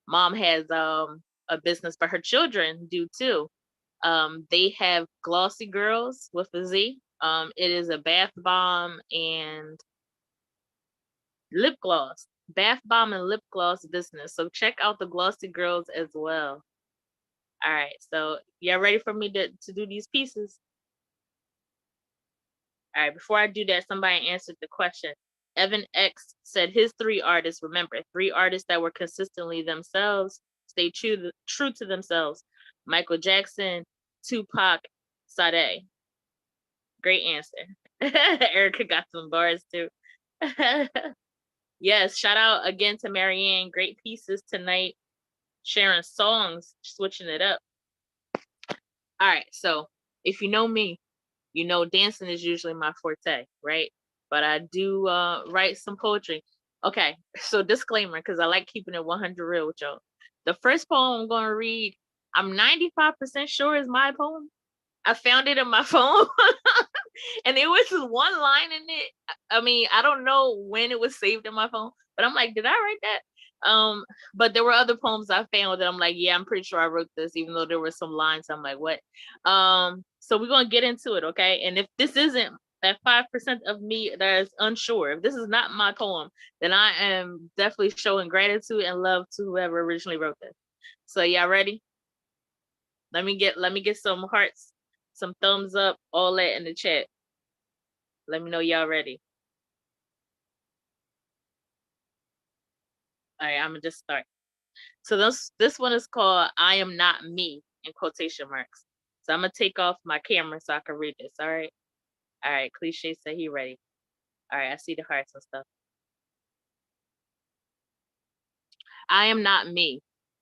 C: mom has a business, but her children do too. They have Glossy Girls with a Z. It is a bath bomb and lip gloss, bath bomb and lip gloss business. So check out the Glossy Girls as well. All right, so y'all ready for me to do these pieces? All right, before I do that, somebody answered the question. Evan X said his 3 artists, remember, 3 artists that were consistently themselves, stay true to themselves. Michael Jackson, Tupac, Sade. Great answer. Erica got some bars too. Yes, shout out again to Marianne. Great pieces tonight. Sharing songs, switching it up. All right, so if you know me, you know dancing is usually my forte, right? But I do write some poetry. Okay, so disclaimer, because I like keeping it 100 real with y'all. The first poem I'm going to read, I'm 95% sure is my poem. I found it in my phone. And it was just one line in it. I mean, I don't know when it was saved in my phone, but I'm like, did I write that? But there were other poems I found that I'm like, yeah, I'm pretty sure I wrote this, even though there were some lines. I'm like, what? So we're gonna get into it, okay? And if this isn't that 5% of me that is unsure, if this is not my poem, then I am definitely showing gratitude and love to whoever originally wrote this. So y'all ready? Let me get some hearts, some thumbs up, all that in the chat. Let me know y'all ready. All right, I'm gonna just start. So this one is called "I Am Not Me" in quotation marks. So I'm gonna take off my camera so I can read this. All right. All right. Cliche said he ready. All right. I see the hearts and stuff. I am not me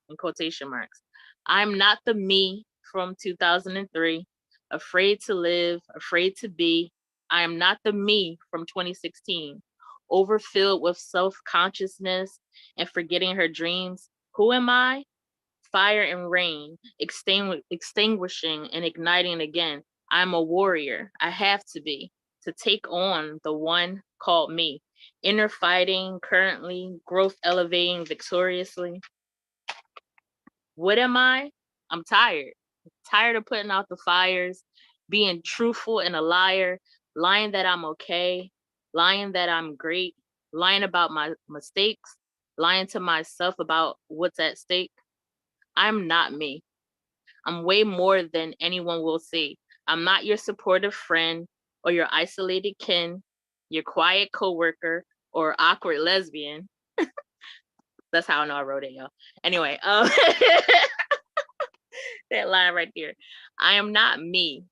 C: in quotation marks. I'm not the me from 2003. Afraid to live, afraid to be. I am not the me from 2016. Overfilled with self-consciousness and forgetting her dreams. Who am I? Fire and rain, extinguishing and igniting again. I'm a warrior. I have to be to take on the one called me. Inner fighting, currently, growth elevating victoriously. What am I? I'm tired. Tired of putting out the fires, being truthful and a liar, lying that I'm okay, lying that I'm great, lying about my mistakes, lying to myself about what's at stake. I'm not me. I'm way more than anyone will see. I'm not your supportive friend or your isolated kin, your quiet coworker or awkward lesbian. That's how I know I wrote it, y'all. Anyway, that line right there. I am not me.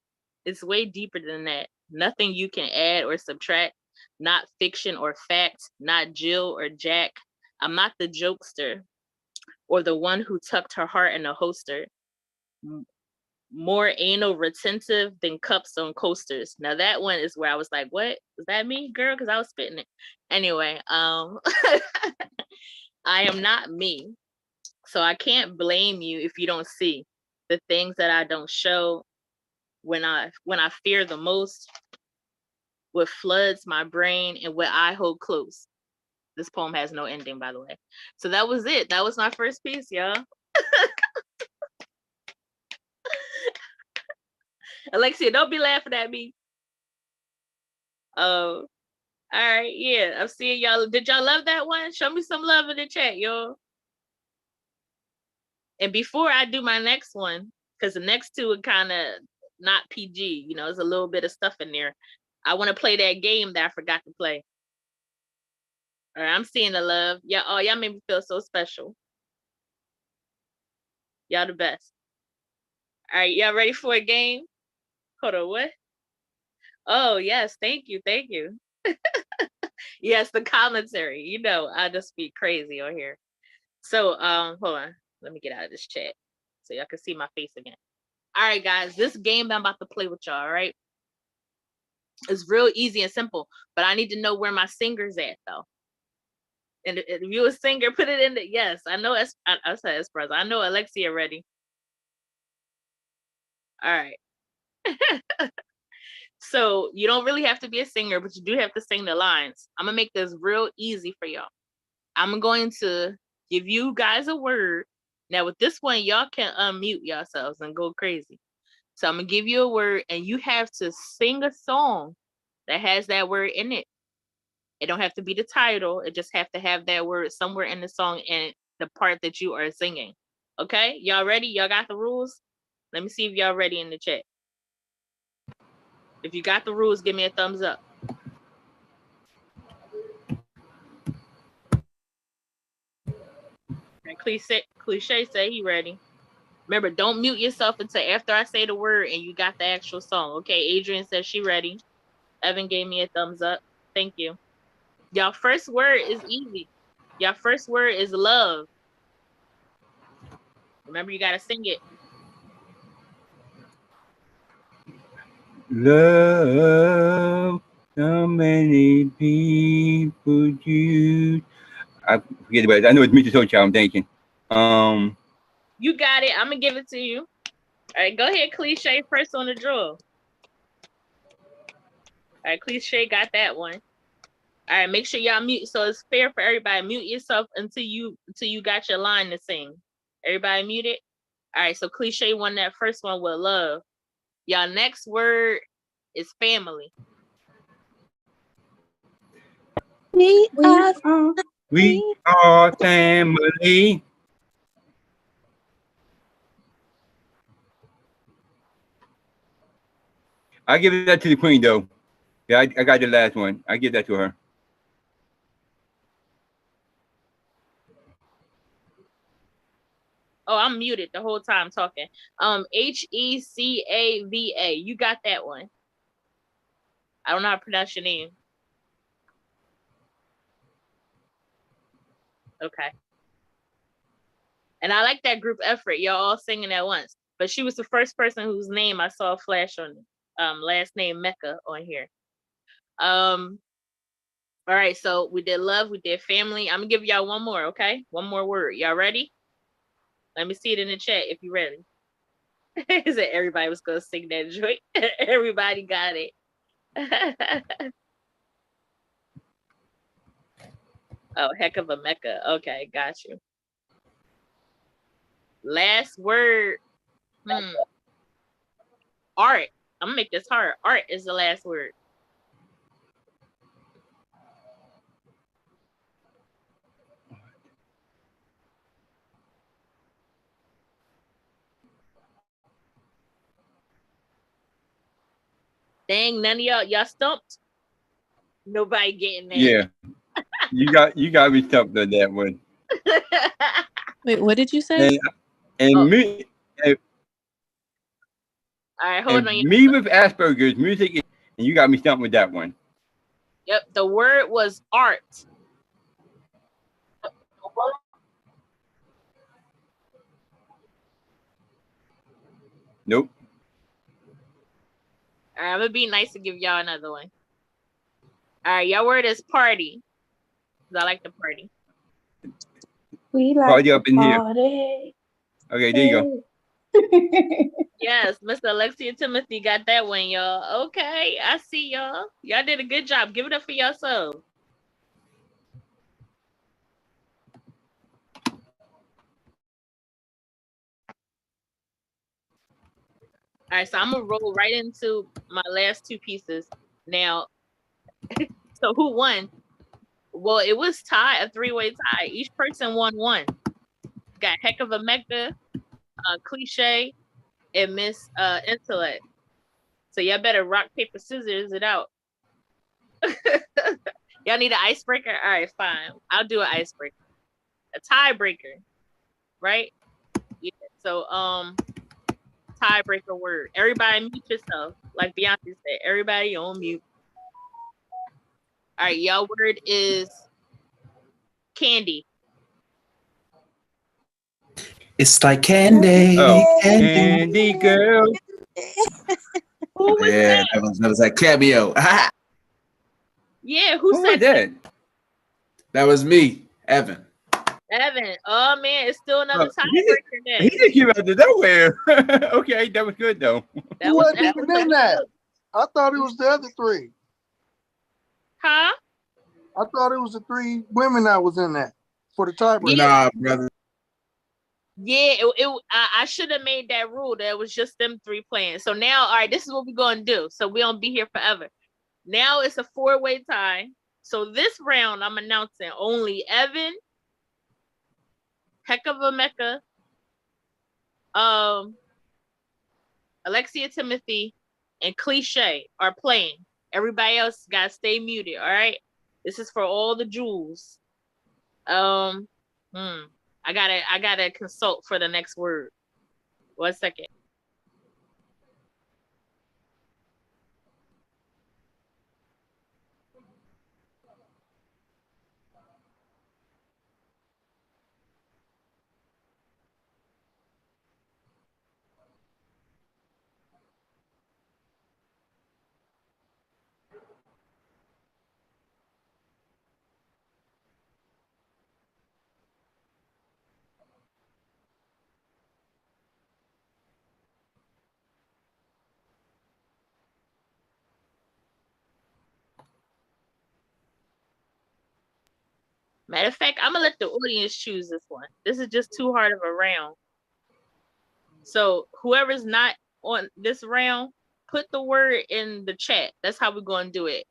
C: It's way deeper than that. Nothing you can add or subtract. Not fiction or fact. Not Jill or Jack. I'm not the jokester or the one who tucked her heart in a holster. More anal retentive than cups on coasters. Now that one is where I was like, what? Is that me, girl? Because I was spitting it. Anyway, I am not me. So I can't blame you if you don't see the things that I don't show when I fear the most, what floods my brain and what I hold close. This poem has no ending, by the way. So that was it. That was my first piece, y'all. Alexia, don't be laughing at me. Oh, all right. Yeah, I'm seeing y'all. Did y'all love that one? Show me some love in the chat, y'all. And before I do my next one, because the next two are kind of not PG, you know, there's a little bit of stuff in there. I want to play that game that I forgot to play. All right, I'm seeing the love. Yeah, oh, y'all made me feel so special. Y'all the best. All right, y'all ready for a game? Hold on, what? Oh, yes, thank you, thank you. Yes, the commentary. You know, I just be crazy on here. So, hold on. Let me get out of this chat so y'all can see my face again. All right, guys, this game that I'm about to play with y'all, all right? It's real easy and simple, but I need to know where my singer's at, though. And if you a singer, put it in the, yes, I know, I said Esperanza. I know Alexia ready. All right. So you don't really have to be a singer, but you do have to sing the lines. I'm gonna make this real easy for y'all. I'm going to give you guys a word. Now with this one, y'all can unmute yourselves and go crazy. So I'm gonna give you a word and you have to sing a song that has that word in it. It don't have to be the title. It just have to have that word somewhere in the song and the part that you are singing. Okay, y'all ready? Y'all got the rules? Let me see if y'all ready in the chat. If you got the rules, give me a thumbs up. And Cliche say he ready. Remember, don't mute yourself until after I say the word and you got the actual song. Okay, Adrian says she ready. Evan gave me a thumbs up. Thank you. Y'all first word is easy. Y'all first word is love. Remember, you gotta sing it.
D: Love, so many people use. I forget about it. I know it's Mr. Socha. I'm thinking.
C: You got it. I'm gonna give it to you. All right, go ahead, Cliche, first on the draw. All right, Cliche got that one. All right, make sure y'all mute so it's fair for everybody. Mute yourself until you got your line to sing. Everybody muted. All right, so Cliche won that first one with love. Y'all next word is family.
F: We are
D: We are family. I give that to the queen, though. Yeah, I got the last one. I give that to her.
C: Oh, I'm muted the whole time talking. Hecava. You got that one. I don't know how to pronounce your name. Okay. And I like that group effort. Y'all all singing at once. But she was the first person whose name I saw flash on last name Mecca on here. All right, so we did love, we did family. I'm gonna give y'all one more, okay? One more word. Y'all ready? Let me see it in the chat if you're ready. Is it everybody was gonna sing that joint? Everybody got it. Oh, heck of a Mecca. Okay, got you. Last word. Art. I'm gonna make this hard. Art is the last word. Dang, none of y'all stumped. Nobody getting that.
D: Yeah, you got me stumped on that one.
I: Wait, what did you say?
D: And me,
C: All right, hold
D: And
C: on.
D: me with Asperger's, music, and you got me stumped with that one.
C: Yep, the word was art.
D: Nope.
C: All right, I'm gonna be nice to give y'all another one. All right, your word is party. 'Cause I like to party.
B: We like
D: Party up
B: to
D: in here.
B: party.
D: Okay, there you go.
C: Yes, Mr. Alexia Timothy got that one, y'all. Okay, I see y'all. Y'all did a good job. Give it up for yourself. All right, so I'm gonna roll right into my last two pieces now. So who won? Well, it was a three-way tie. Each person won one. Got Heck of a Mecca, Cliche, and Miss Intellect. So y'all better rock, paper, scissors it out. Y'all need an icebreaker? All right, fine. I'll do an icebreaker. A tiebreaker, right? Yeah. So tiebreaker word. Everybody mute yourself. Like Beyonce said, everybody on mute. All right, y'all word is candy.
I: It's like candy,
D: Oh,
I: candy.
D: Candy Girl.
C: Who was
I: Yeah,
C: that?
I: that was that cameo.
C: Yeah, who
D: Who
C: said
D: was that?
I: That was me, Evan.
C: Evan. Oh man, it's still another
D: Oh,
C: tiebreaker
D: He
C: then.
D: just came out of nowhere. Okay, that was good though.
C: That
G: Who
C: was
G: wasn't
C: Evan.
G: even in that? I thought it was the other three.
C: Huh?
G: I thought it was the three women that was in that for the tiebreaker.
I: Nah, brother.
C: Yeah, I should have made that rule that it was just them three playing. So now, all right, this is what we're gonna do. So we don't be here forever. Now it's a four-way tie. So this round, I'm announcing only Evan, Heck of a Mecca, Alexia Timothy, and Cliche are playing. Everybody else gotta stay muted. All right. This is for all the jewels. I gotta consult for the next word. 1 second. Matter of fact, I'm gonna let the audience choose this one. This is just too hard of a round. So whoever's not on this round, put the word in the chat. That's how we're gonna do it.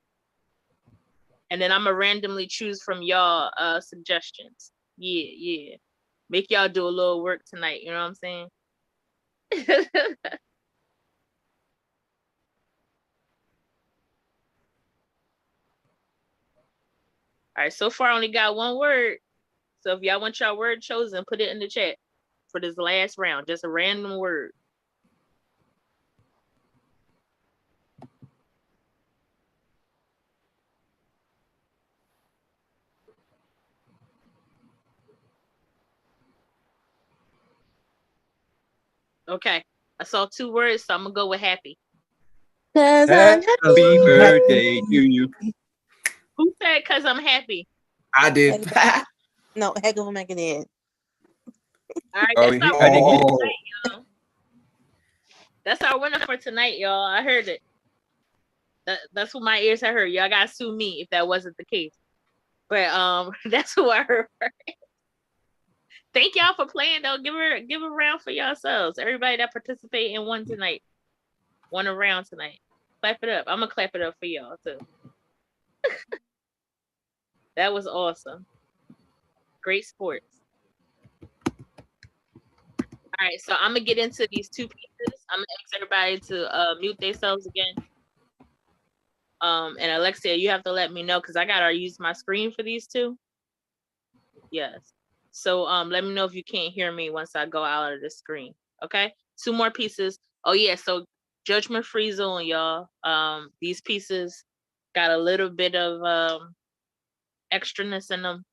C: And then I'm gonna randomly choose from y'all suggestions. Yeah. Make y'all do a little work tonight, you know what I'm saying? All right, so far I only got one word. So if y'all want your word chosen, put it in the chat for this last round. Just a random word. Okay, I saw two words, so I'm gonna go with happy.
F: 'Cause I'm happy.
D: Happy birthday to you.
C: Who said cause I'm happy?
I: I did.
J: No, Heck of a Mecca did.
C: All right,
D: Oh,
C: that's our
D: I didn't hear
C: winner
D: it.
C: tonight, y'all. That's our winner for tonight, y'all. I heard it. That's what my ears had heard. Y'all gotta sue me if that wasn't the case. But that's who I heard. Thank y'all for playing though. Give a round for yourselves. Everybody that participated in one tonight. Won a round tonight. Clap it up. I'm gonna clap it up for y'all too. That was awesome. Great sports. All right, so I'm gonna get into these two pieces. I'm gonna ask everybody to mute themselves again. And Alexia, you have to let me know because I gotta use my screen for these two. Yes. So let me know if you can't hear me once I go out of the screen. Okay. Two more pieces. Oh yeah. So judgment-free zone, y'all. These pieces got a little bit of extraness in them,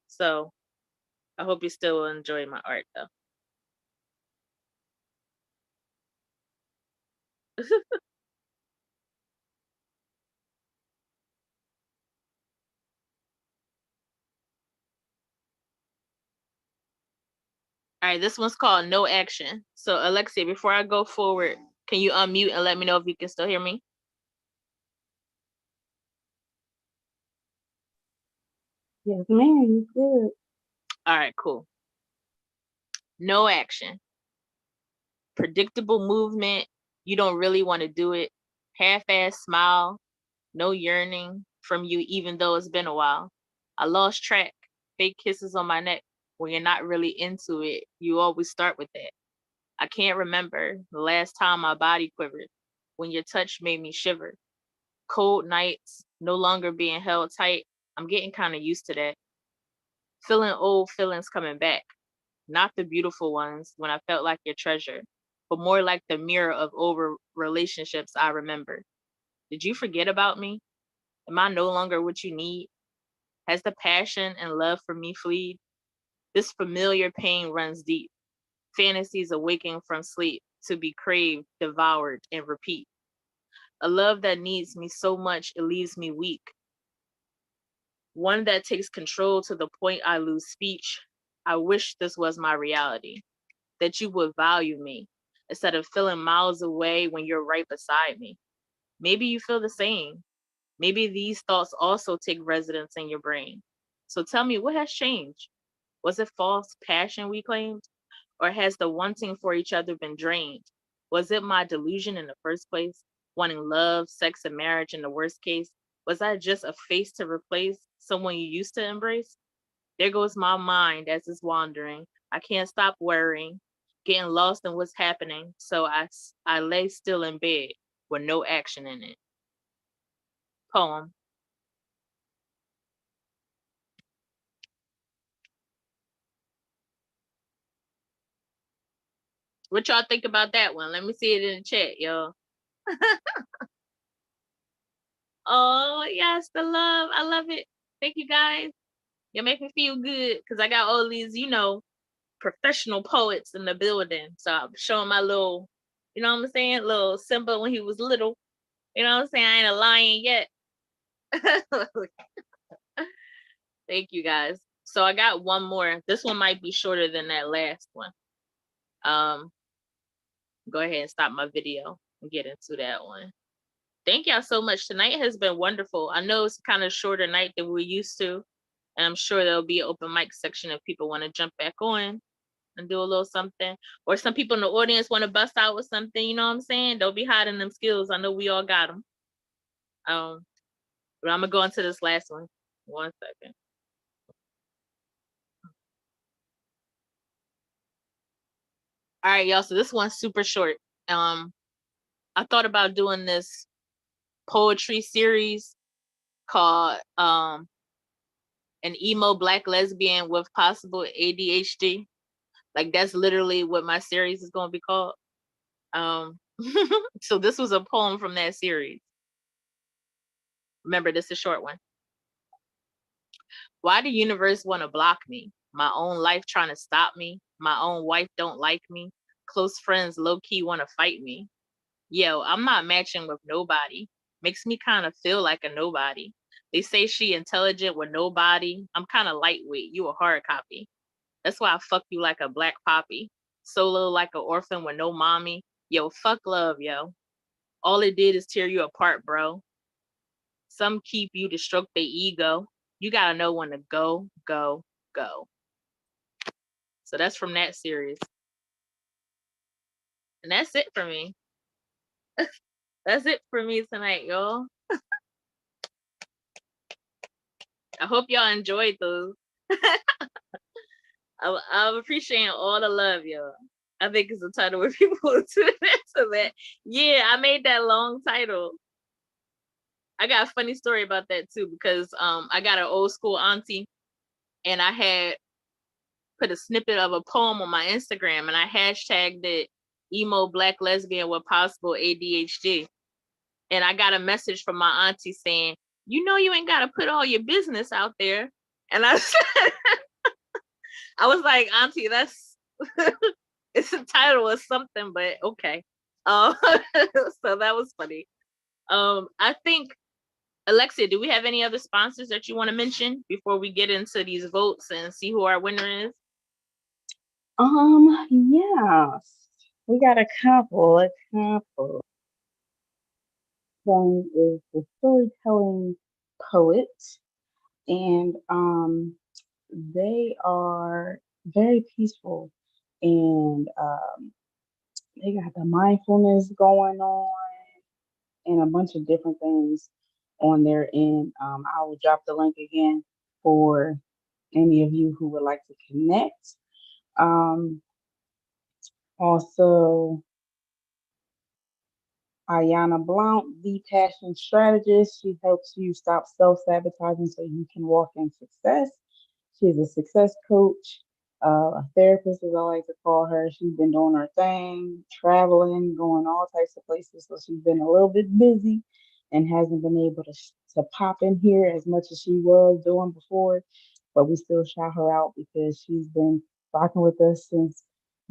C: so I hope you still enjoy my art though. All right, this one's called No Action. So Alexia, before I go forward, can you unmute and let me know if you can still hear me?
B: Yes, ma'am, you good.
C: All right, cool. No action. Predictable movement. You don't really want to do it. Half-ass smile. No yearning from you, even though it's been a while. I lost track. Fake kisses on my neck. When you're not really into it, you always start with that. I can't remember the last time my body quivered. When your touch made me shiver. Cold nights, no longer being held tight. I'm getting kind of used to that. Feeling old feelings coming back. Not the beautiful ones when I felt like your treasure, but more like the mirror of over relationships I remember. Did you forget about me? Am I no longer what you need? Has the passion and love for me fleed? This familiar pain runs deep. Fantasies awaking from sleep to be craved, devoured, and repeat. A love that needs me so much it leaves me weak. One that takes control to the point I lose speech. I wish this was my reality, that you would value me instead of feeling miles away when you're right beside me. Maybe you feel the same. Maybe these thoughts also take residence in your brain. So tell me, what has changed? Was it false passion we claimed? Or has the wanting for each other been drained? Was it my delusion in the first place? Wanting love, sex, and marriage in the worst case? Was I just a face to replace someone you used to embrace? There goes my mind as it's wandering. I can't stop worrying, getting lost in what's happening. So I lay still in bed with no action in it. Poem. What y'all think about that one? Let me see it in the chat, y'all. Oh, yes, the love. I love it. Thank you, guys. You make me feel good because I got all these, professional poets in the building. So I'm showing my little, you know what I'm saying? Little Simba when he was little. You know what I'm saying? I ain't a lion yet. Thank you, guys. So I got one more. This one might be shorter than that last one. Go ahead and stop my video and get into that one. Thank y'all so much. Tonight has been wonderful. I know it's kind of shorter night than we're used to. And I'm sure there'll be an open mic section if people want to jump back on and do a little something. Or some people in the audience want to bust out with something, you know what I'm saying? Don't be hiding them skills. I know we all got them. But I'm going to go into this last one. 1 second. All right, y'all. So this one's super short. I thought about doing this poetry series called an emo Black lesbian with possible ADHD. Like that's literally what my series is going to be called. So this was a poem from that series. Remember, this is a short one. Why the universe want to block me? My own life trying to stop me. My own wife don't like me. Close friends low-key want to fight me. Yo, I'm not matching with nobody. Makes me kind of feel like a nobody. They say she intelligent with nobody. I'm kind of lightweight. You a hard copy. That's why I fuck you like a black poppy. Solo like an orphan with no mommy. Yo, fuck love, yo. All it did is tear you apart, bro. Some keep you to stroke their ego. You gotta know when to go, go, go. So that's from that series. And that's it for me. That's it for me tonight, y'all. I hope y'all enjoyed those. I'm appreciating all the love, y'all. I think it's a title where people will tune into that. Yeah, I made that long title. I got a funny story about that too, because I got an old school auntie and I had put a snippet of a poem on my Instagram and I hashtagged it emo black lesbian with possible ADHD. And I got a message from my auntie saying, you know, you ain't got to put all your business out there. And I said, I was like, auntie, that's, it's a title or something, but okay. So that was funny. I think, Alexia, do we have any other sponsors that you want to mention before we get into these votes and see who our winner is?
B: Yes, we got a couple. One is the storytelling poet, and they are very peaceful, and they got the mindfulness going on and a bunch of different things on their end. I will drop the link again for any of you who would like to connect. Also, Ayana Blount, the passion strategist. She helps you stop self-sabotaging so you can walk in success. She's a success coach, a therapist, as I like to call her. She's been doing her thing, traveling, going all types of places. So she's been a little bit busy and hasn't been able to pop in here as much as she was doing before. But we still shout her out because she's been rocking with us since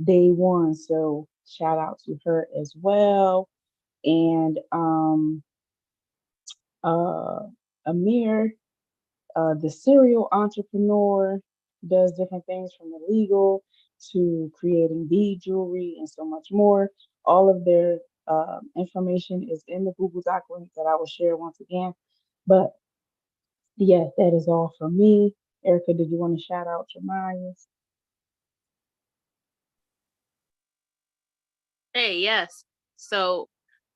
B: day one. So shout out to her as well. And Amir, the serial entrepreneur, does different things from illegal to creating bead jewelry and so much more. All of their information is in the Google Doc link that I will share once again. But yes, that is all for me. Erica, did you want to shout out your Myers?
C: Hey, yes. So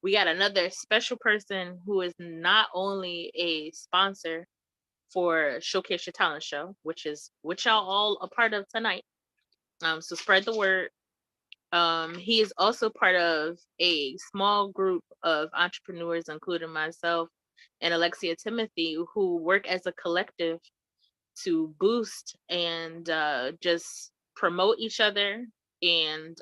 C: we got another special person who is not only a sponsor for Showcase Your Talent Show, which y'all all a part of tonight. So spread the word. He is also part of a small group of entrepreneurs, including myself and Alexia Timothy, who work as a collective to boost and just promote each other and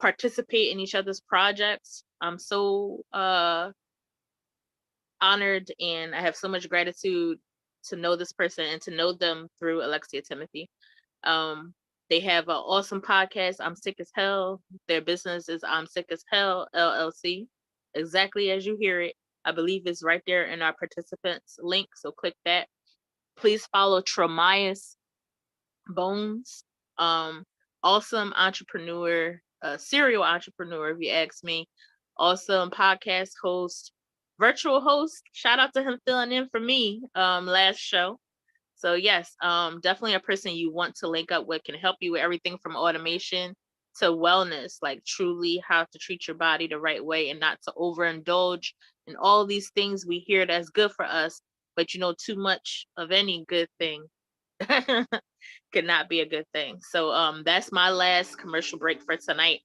C: participate in each other's projects. I'm so honored, and I have so much gratitude to know this person and to know them through Alexia Timothy. They have an awesome podcast, I'm Sick as Hell. Their business is I'm Sick as Hell LLC. Exactly as you hear it. I believe it's right there in our participants link, so click that. Please follow Tramias Bones. Awesome entrepreneur, serial entrepreneur, if you ask me. Awesome podcast host, virtual host. Shout out to him filling in for me last show. So yes, definitely a person you want to link up with, can help you with everything from automation to wellness, like truly how to treat your body the right way and not to overindulge in all these things we hear that's good for us, but too much of any good thing could not be a good thing. So that's my last commercial break for tonight.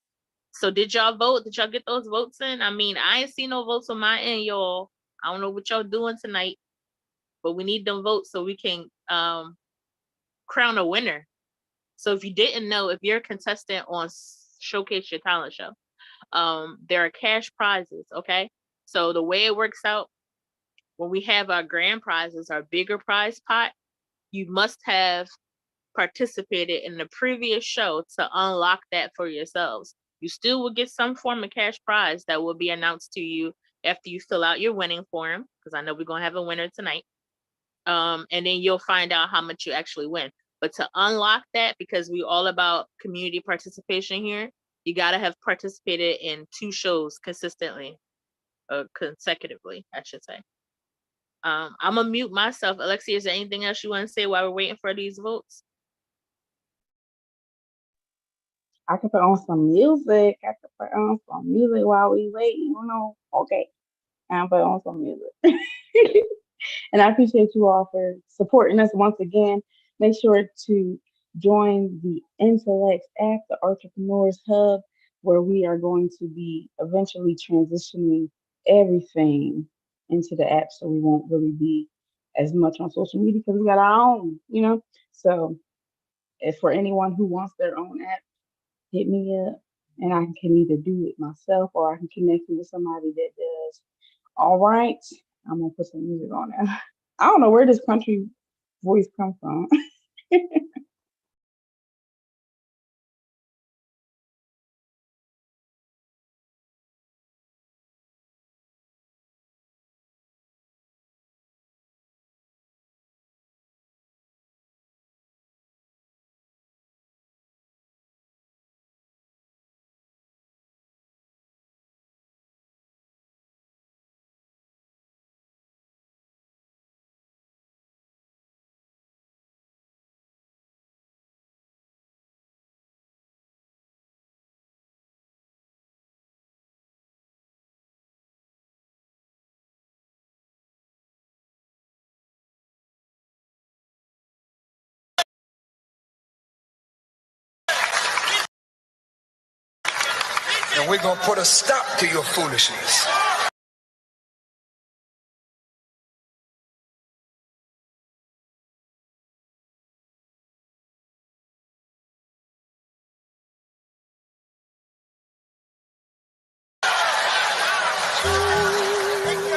C: So did y'all vote? Did y'all get those votes in? I mean, I ain't seen no votes on my end, y'all. I don't know what y'all doing tonight, but we need them votes so we can crown a winner. So if you didn't know, if you're a contestant on Showcase Your Talent Show, there are cash prizes, okay? So the way it works out, when we have our grand prizes, our bigger prize pot, you must have participated in the previous show to unlock that for yourselves. You still will get some form of cash prize that will be announced to you after you fill out your winning form, because I know we're going to have a winner tonight. And then you'll find out how much you actually win. But to unlock that, because we're all about community participation here, you got to have participated in 2 shows consistently, consecutively, I should say. I'm going to mute myself. Alexia, is there anything else you want to say while we're waiting for these votes?
B: I can put on some music. While we wait. Okay. I'll put on some music. And I appreciate you all for supporting us once again. Make sure to join the Intellect app, the Artrepreneurs Hub, where we are going to be eventually transitioning everything into the app, so we won't really be as much on social media because we got our own. So if for anyone who wants their own app, hit me up. and I can either do it myself or I can connect you with somebody that does. All right, I'm gonna put some music on now. I don't know where this country voice come from.
A: And we're going to put a stop to your foolishness.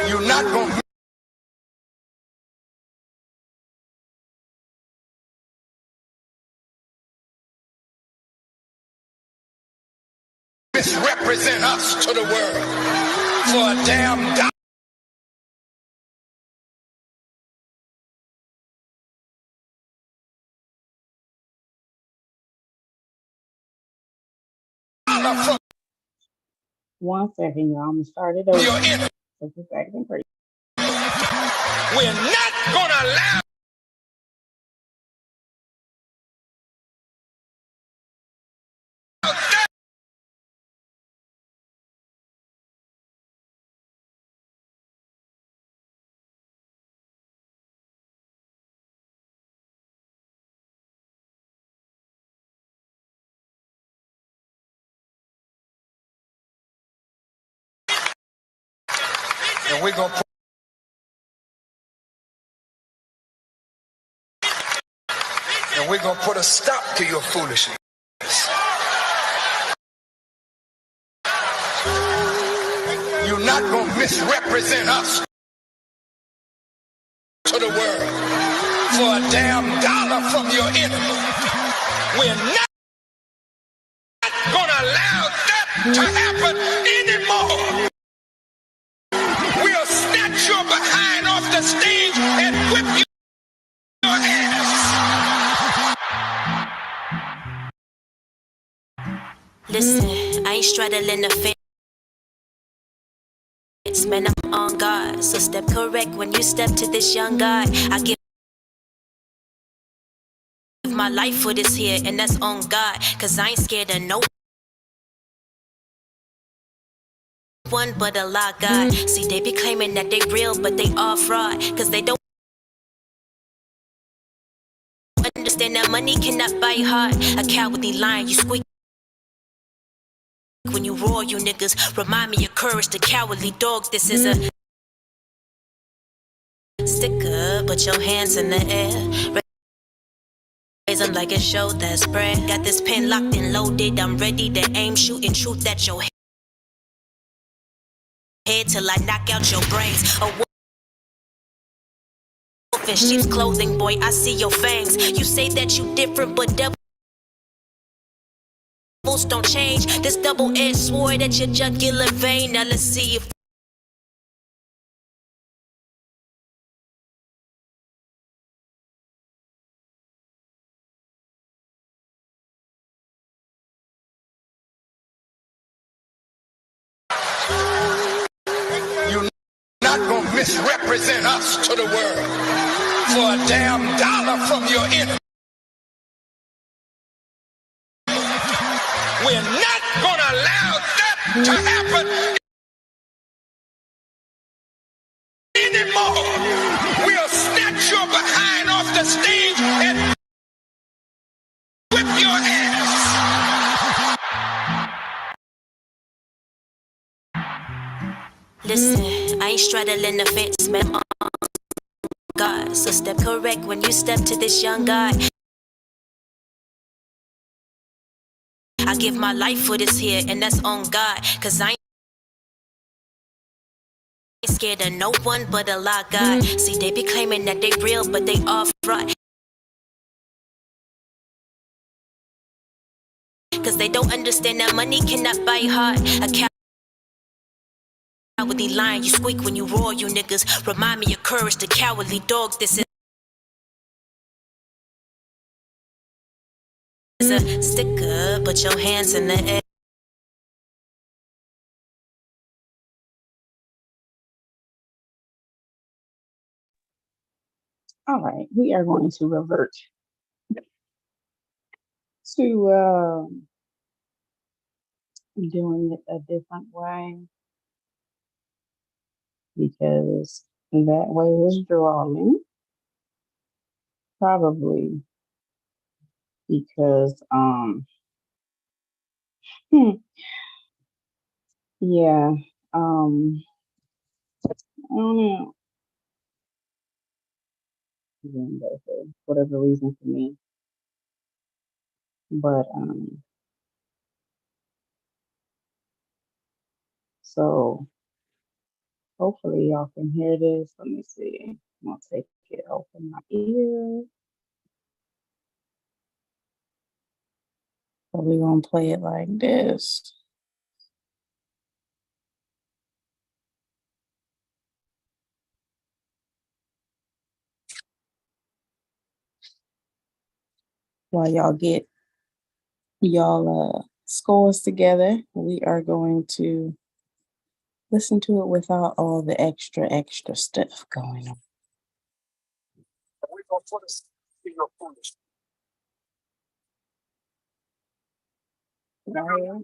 A: You're not going to misrepresent us to the world for a damn dollar. From
B: 1 second, y'all. I'm gonna start it over.
A: your enemy.
B: So just acting crazy.
A: We're not going to allow that and we're going to put a stop to your foolishness. You're not going to misrepresent us to the world for a damn dollar from your enemy. We're not going to allow that to happen anymore. We'll snatch your behind off the stage and whip your ass.
K: Listen, I ain't straddling the fence. Man, I'm on guard, so step correct when you step to this young guy. I give my life for this here, and that's on God, cause I ain't scared of no one but a lie God. See, they be claiming that they real, but they all fraud, cause they don't understand that money cannot buy heart. A cowardly lion, you squeak when you roar, you niggas. Remind me of courage, the cowardly dog. This is a stick up, put your hands in the air. Raise them like a show that's spread. Got this pen locked and loaded. I'm ready to aim, shooting truth at your head till I knock out your brains. A wolf in sheep's clothing, boy, I see your fangs. You say that you different, but devils don't change. This double-edged sword at your jugular vein. Now let's see if
A: You're not going to misrepresent us to the world for a damn dollar from your enemy. We're not going to allow that to happen anymore. We'll snatch your behind off the stage and whip your ass.
K: listen, I ain't straddling the fence, man. Oh, God, so step correct when you step to this young guy. I give my life for this here, and that's on God. Cause I ain't scared of no one but Allah God. See, they be claiming that they real, but they all fraud. Cause they don't understand that money cannot buy heart. A cowardly lion, you squeak when you roar, you niggas. Remind me of courage, the cowardly dog. This is a sticker, put your hands in the air.
B: All right, we are going to revert to doing it a different way because that way was drawing. Probably because yeah, I don't know. Again, for whatever reason for me. But so hopefully y'all can hear this. Let me see. I'm gonna take it open my ear. So we're gonna play it like this. While y'all get y'all scores together, we are going to listen to it without all the extra stuff going on. Right.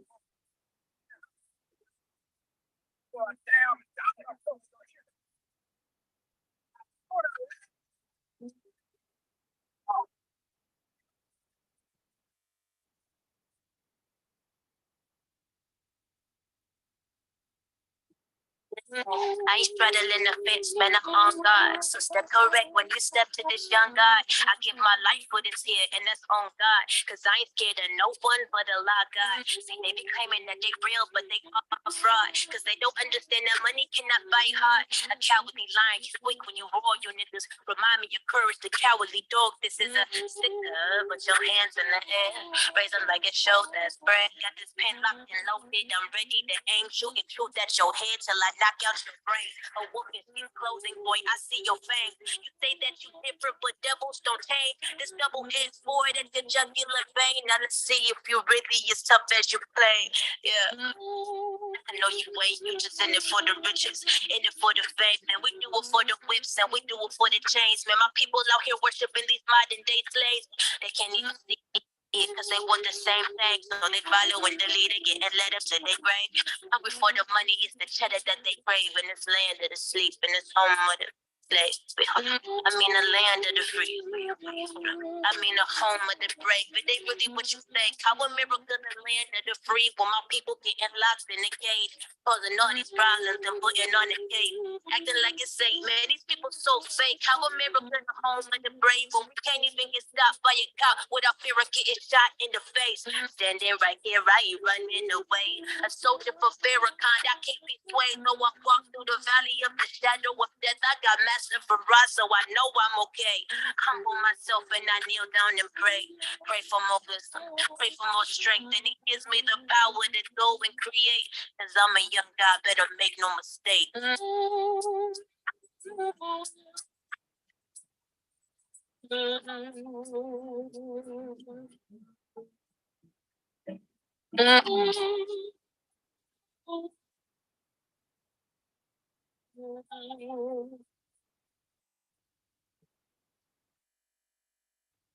K: I ain't straddling the fence, man, I'm on God. So step correct when you step to this young God. I give my life for this here, and that's on God. Cause I ain't scared of no one but Allah God. See, they be claiming that they real, but they are fraud. Cause they don't understand that money cannot buy heart. A cowardly lion, you squeak when you roar, you niggas. Remind me of courage, the cowardly dog. This is a sticker, put your hands in the air. Raise them like a show that's spread. Got this pen locked and loaded, I'm ready to aim, shoot and shoot at your head till I knock out your brain. A wolf in sheep's clothing, boy, I see your fangs. You say that you different, but devils don't change. This double-edged sword at your jugular vein. Now let's see if you really as tough as you claim. Yeah. I know you ain't, you just in it for the riches, in it for the fame. Man, we do it for the whips and we do it for the chains. Man, my people out here worshiping these modern day slaves. They can't even see it because they want the same thing. So they follow and the leader getting led up to their grave. Hungry for the money is the cheddar that they crave. In this land of the sleep, in this home of the slaves. I mean the land of the free. I mean the home of the brave. But they really what you think? How a miracle the land of the free when my people getting locked in the cage, causing all these problems and putting on the gate, acting like it's safe. Man, these people so fake. How a miracle in the home of the brave when we can't even get stopped by a cop without fear of getting shot in the face. Standing right here, right, running away. A soldier for Farrakhan, I can't be swayed. No, I walk through the valley of the shadow of death. I got master for us, so I know I'm okay. Humble myself and I kneel down and pray. Pray for more wisdom, pray for more strength. And he gives me the power to go and create. Cause I'm a young guy, better make no mistake.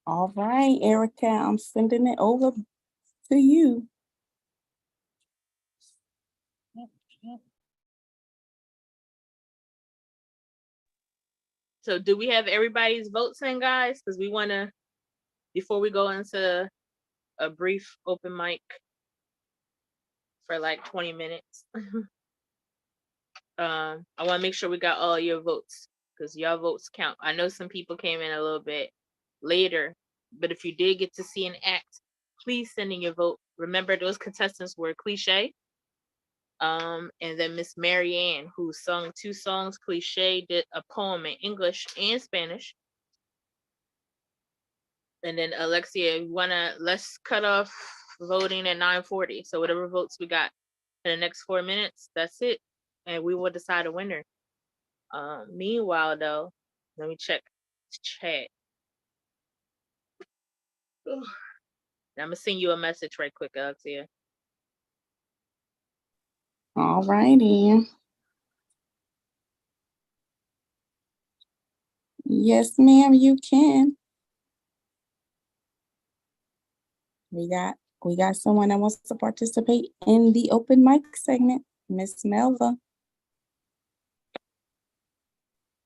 B: All right, Erica, I'm sending it over to you.
C: So do we have everybody's votes in, guys? Because we want to, before we go into a brief open mic for like 20 minutes, I want to make sure we got all your votes because y'all votes count. I know some people came in a little bit later, but if you did get to see an act, please send in your vote remember those contestants were Cliche, and then Miss Marianne, who sung 2 songs. Cliche did a poem in English and Spanish. And then Alexia, let's cut off voting at 9:40. So whatever votes we got in the next 4 minutes, that's it. And we will decide a winner. Meanwhile, though, let me check chat. I'm gonna send you a message right quick, Alexia.
B: All righty. Yes, ma'am, you can. We got someone that wants to participate in the open mic segment, Miss Melva.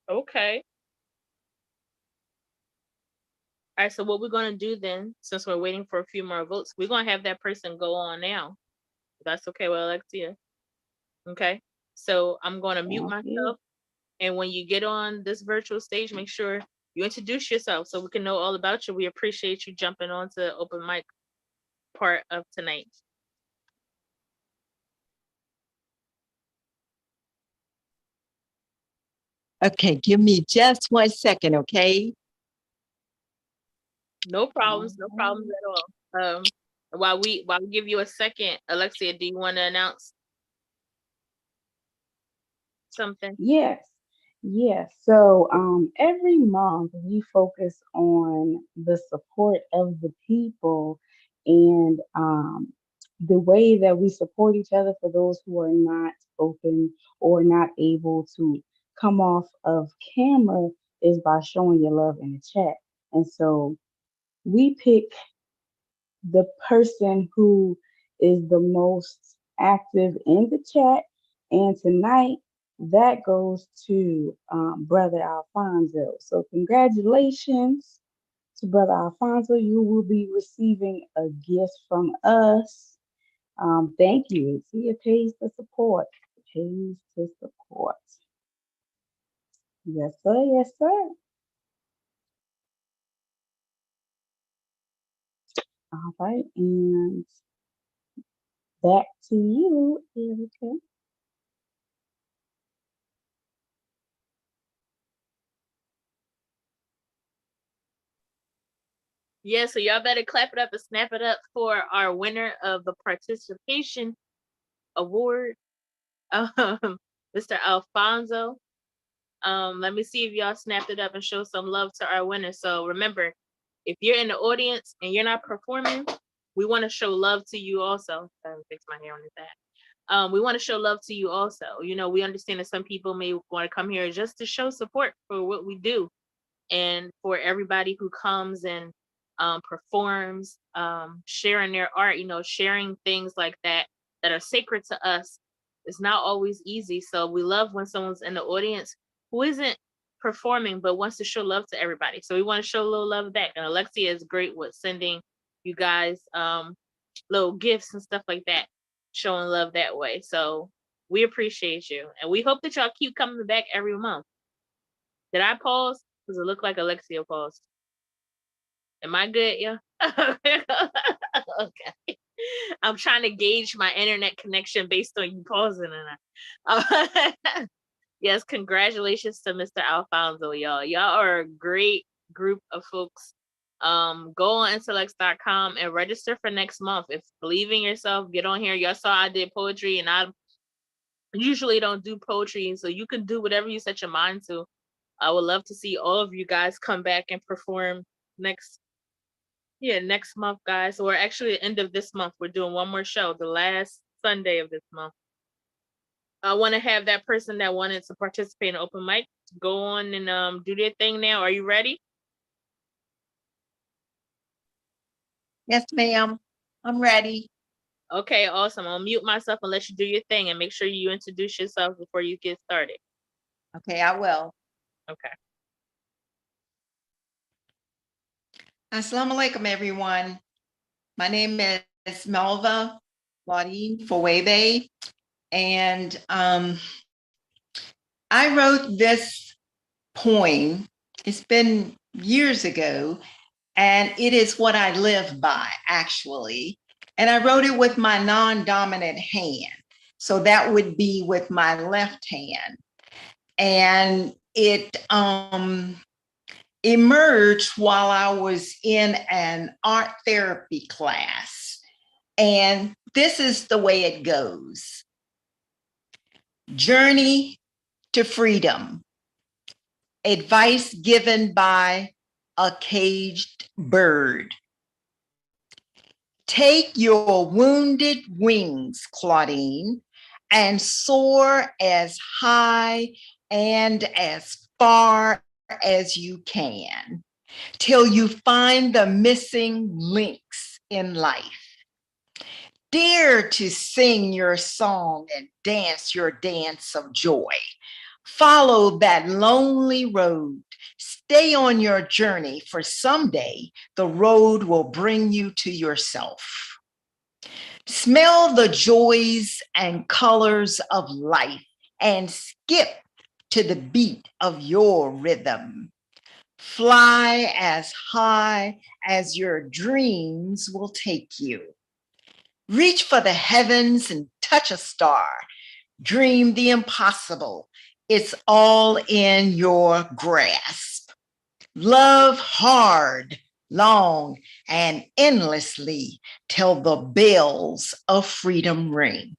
C: Okay. All right, so what we're gonna do then, since we're waiting for a few more votes, we're gonna have that person go on now. If that's okay with Alexia. Okay. So I'm gonna mute myself. And when you get on this virtual stage, make sure you introduce yourself so we can know all about you. We appreciate you jumping on to the open mic part of tonight.
L: Okay, give me just 1 second, okay?
C: No problems at all. While we give you a second, Alexia, do you want to announce something?
B: Yes. So every month we focus on the support of the people and the way that we support each other for those who are not open or not able to come off of camera is by showing your love in the chat. And so we pick the person who is the most active in the chat. And tonight, that goes to Brother Alfonso. So congratulations to Brother Alfonso. You will be receiving a gift from us. Thank you. See, it pays to support. It pays to support. Yes, sir. Yes, sir. All right. And back to you, Erica.
C: Yeah, so y'all better clap it up and snap it up for our winner of the participation award, Mr. Alfonso. Let me see if y'all snapped it up and show some love to our winner. So remember, if you're in the audience and you're not performing, we want to show love to you also. I fix my hair on that. We want to show love to you also. You know, we understand that some people may want to come here just to show support for what we do, and for everybody who comes and performs, sharing their art, you know, sharing things like that are sacred to us. It's not always easy. So we love when someone's in the audience who isn't performing but wants to show love to everybody. So we want to show a little love back. And Alexia is great with sending you guys little gifts and stuff like that, showing love that way. So we appreciate you. And we hope that y'all keep coming back every month. Did I pause? Does it look like Alexia paused? Am I good, yeah? Okay. I'm trying to gauge my internet connection based on you pausing and yes, congratulations to Mr. Alfonso, y'all. Y'all are a great group of folks. Go on intellects.com and register for next month. If believe in yourself, get on here. Y'all saw I did poetry, and I usually don't do poetry, so you can do whatever you set your mind to. I would love to see all of you guys come back and perform next month, guys. Or actually the end of this month. We're doing one more show, the last Sunday of this month. I want to have that person that wanted to participate in open mic go on and do their thing now. Are you ready?
L: Yes, ma'am. I'm ready.
C: Okay, awesome. I'll mute myself and let you do your thing, and make sure you introduce yourself before you get started.
L: Okay, I will.
C: Okay.
L: Assalamu alaikum, everyone. My name is Melva Wadeen Fawebe, and I wrote this poem. It's been years ago, and it is what I live by, actually. And I wrote it with my non-dominant hand. So that would be with my left hand. And it emerged while I was in an art therapy class. And this is the way it goes. Journey to freedom. Advice given by a caged bird. Take your wounded wings, Claudine, and soar as high and as far as you can till you find the missing links in life. Dare to sing your song and dance your dance of joy. Follow that lonely road. Stay on your journey, for someday the road will bring you to yourself. Smell the joys and colors of life and skip to the beat of your rhythm. Fly as high as your dreams will take you. Reach for the heavens and touch a star. Dream the impossible. It's all in your grasp. Love hard, long, and endlessly till the bells of freedom ring.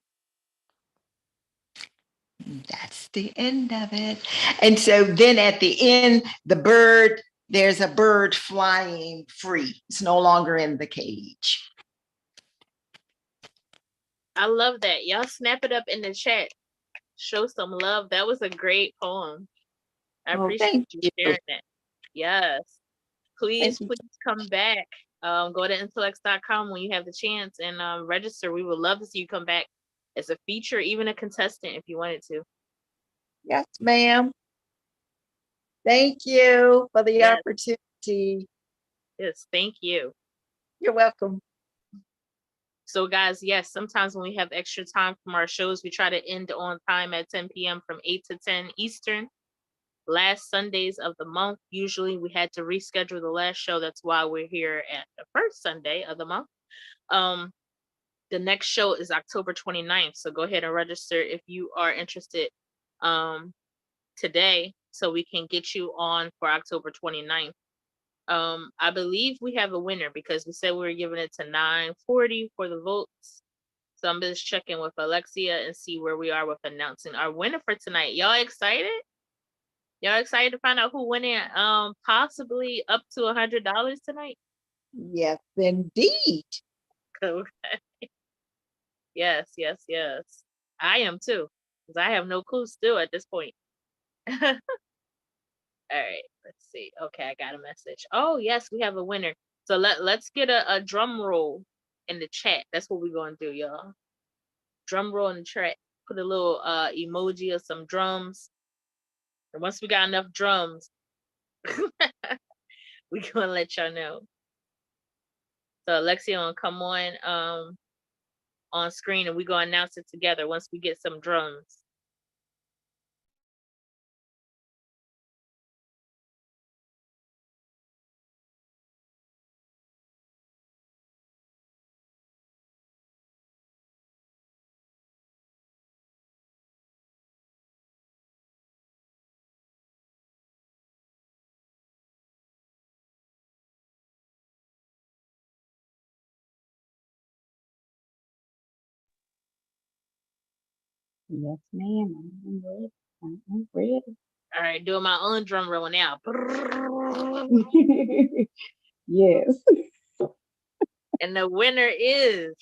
L: That's the end of it. And so then at the end, there's a bird flying free. It's no longer in the cage.
C: I love that. Y'all snap it up in the chat. Show some love. That was a great poem. I appreciate you sharing that. Yes. Please come back. Go to intellects.com when you have the chance and register. We would love to see you come back as a feature, even a contestant if you wanted to.
L: Yes, ma'am. Thank you for the opportunity.
C: Yes, thank you.
L: You're welcome.
C: So guys, yes, sometimes when we have extra time from our shows, we try to end on time at 10 p.m. from 8 to 10 Eastern. Last Sundays of the month, usually we had to reschedule the last show. That's why we're here at the first Sunday of the month. The next show is October 29th. So go ahead and register if you are interested today so we can get you on for October 29th. I believe we have a winner because we said we were giving it to 9:40 for the votes. So I'm just checking with Alexia and see where we are with announcing our winner for tonight. Y'all excited? Y'all excited to find out who winning possibly up to $100 tonight?
L: Yes, indeed.
C: Okay. Yes. I am too, because I have no clue still at this point. All right, let's see. Okay, I got a message. Oh, yes, we have a winner. So let's get a drum roll in the chat. That's what we're going to do, y'all. Drum roll in the chat. Put a little emoji of some drums. And once we got enough drums, we're going to let y'all know. So Alexia will come on screen and we're going to announce it together once we get some drums.
B: Yes, ma'am. I'm ready. I'm ready.
C: All right, doing my own drum roll now.
B: Yes.
C: And the winner is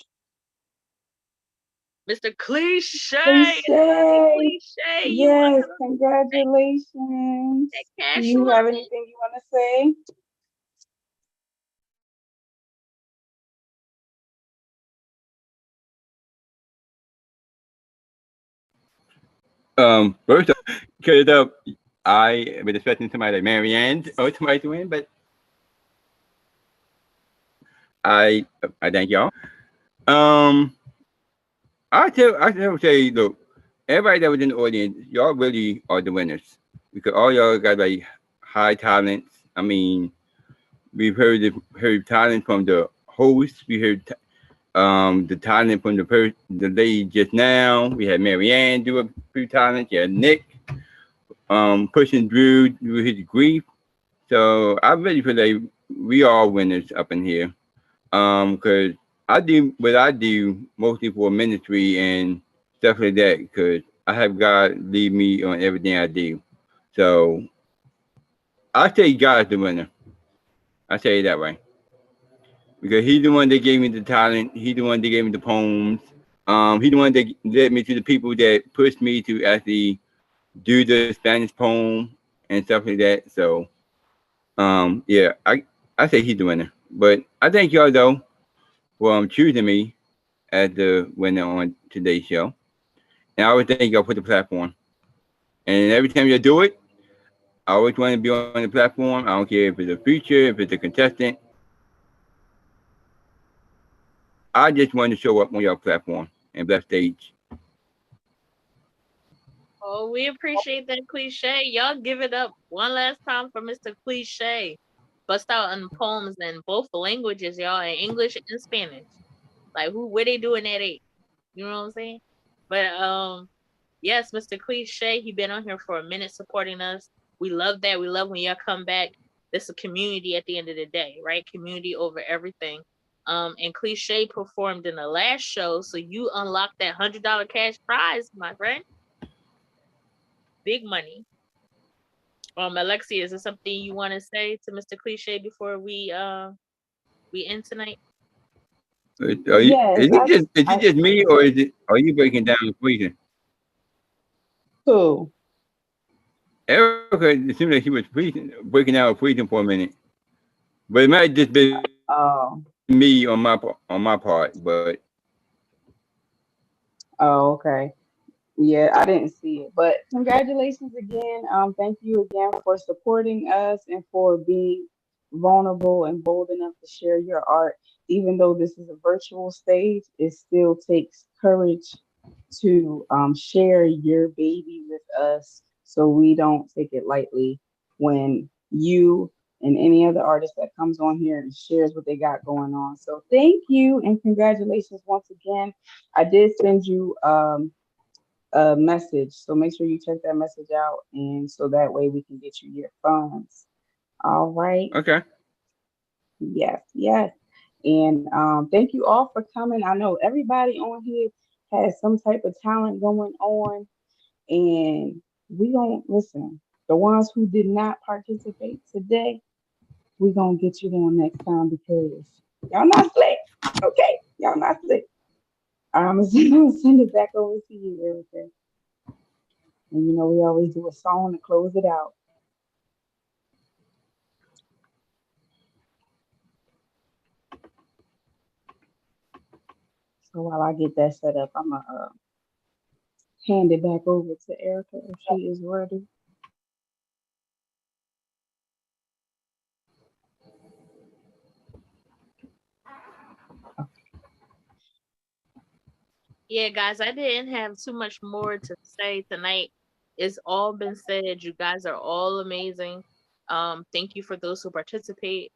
C: Mr. Cliche.
B: Cliche.
C: You
B: Yes, congratulations. Do you have anything you want to say?
D: First off, because I was expecting somebody like Marianne or somebody to win, but I thank y'all. I say, look, everybody that was in the audience, y'all really are the winners because all y'all got like high talents. I mean, we've heard talent from the host. We heard The talent from the lady just now. We had Marianne do a few talents. Yeah, Nick pushing Drew through his grief. So I really feel like we are winners up in here. Cause I do what I do mostly for ministry and stuff like that. Cause I have God lead me on everything I do. So I say God's the winner. I say it that way. Because he's the one that gave me the talent. He's the one that gave me the poems. He's the one that led me to the people that pushed me to actually do the Spanish poem and stuff like that. So, yeah, I say he's the winner. But I thank y'all though for choosing me as the winner on today's show. And I always thank y'all for the platform. And every time you do it, I always want to be on the platform. I don't care if it's a feature, if it's a contestant. I just want to show up on your platform and bless stage.
C: Oh, we appreciate that cliche. Y'all give it up one last time for Mr. Cliche. Bust out in poems in both languages, y'all, in English and Spanish. Like where they doing that at? You know what I'm saying? But yes, Mr. Cliche, he been on here for a minute supporting us. We love that. We love when y'all come back. This is a community at the end of the day, right? Community over everything. And Cliche performed in the last show, so you unlocked that $100 cash prize, my friend. Big money. Alexia, is there something you want to say to Mr. Cliche before we end tonight?
B: Yes,
D: Is it just me or are you breaking down the equation?
B: Cool.
D: Erica, it seemed like she was breaking down a equation for a minute, but it might just be me on my part. But
B: Oh, okay. Yeah, I didn't see it, but congratulations again. Thank you again for supporting us and for being vulnerable and bold enough to share your art. Even though this is a virtual stage, it still takes courage to share your baby with us, so we don't take it lightly when you and any other artist that comes on here and shares what they got going on. So thank you and congratulations once again. I did send you a message. So make sure you check that message out, and so that way we can get you your funds. All right.
D: Okay.
B: Yes, yes. And thank you all for coming. I know everybody on here has some type of talent going on, and we gonna listen. The ones who did not participate today, we gonna get you on next time because y'all not slick. Okay, y'all not slick. I'm gonna send it back over to you, Erica. And you know, we always do a song to close it out. So while I get that set up, I'm going to hand it back over to Erica if she is ready.
C: Yeah, guys, I didn't have too much more to say tonight. It's all been said. You guys are all amazing. Thank you for those who participate.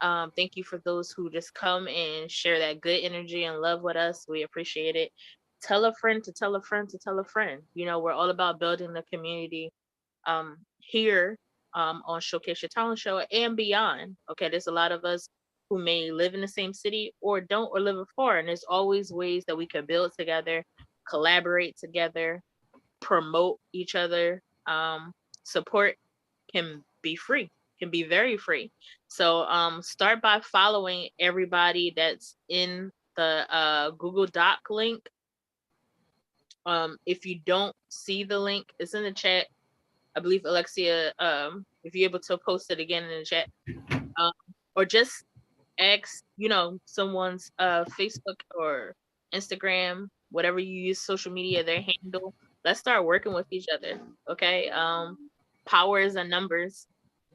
C: Thank you for those who just come and share that good energy and love with us. We appreciate it. Tell a friend to tell a friend to tell a friend. You know, we're all about building the community here on Showcase Your Talent Show and beyond. Okay, there's a lot of us who may live in the same city or don't or live afar, and there's always ways that we can build together, collaborate together, promote each other. Support can be free, can be very free. So start by following everybody that's in the Google Doc link. If you don't see the link, it's in the chat. I believe Alexia, if you're able to post it again in the chat, or just ask, you know, someone's Facebook or Instagram, whatever you use social media, their handle. Let's start working with each other. Okay. Powers and numbers.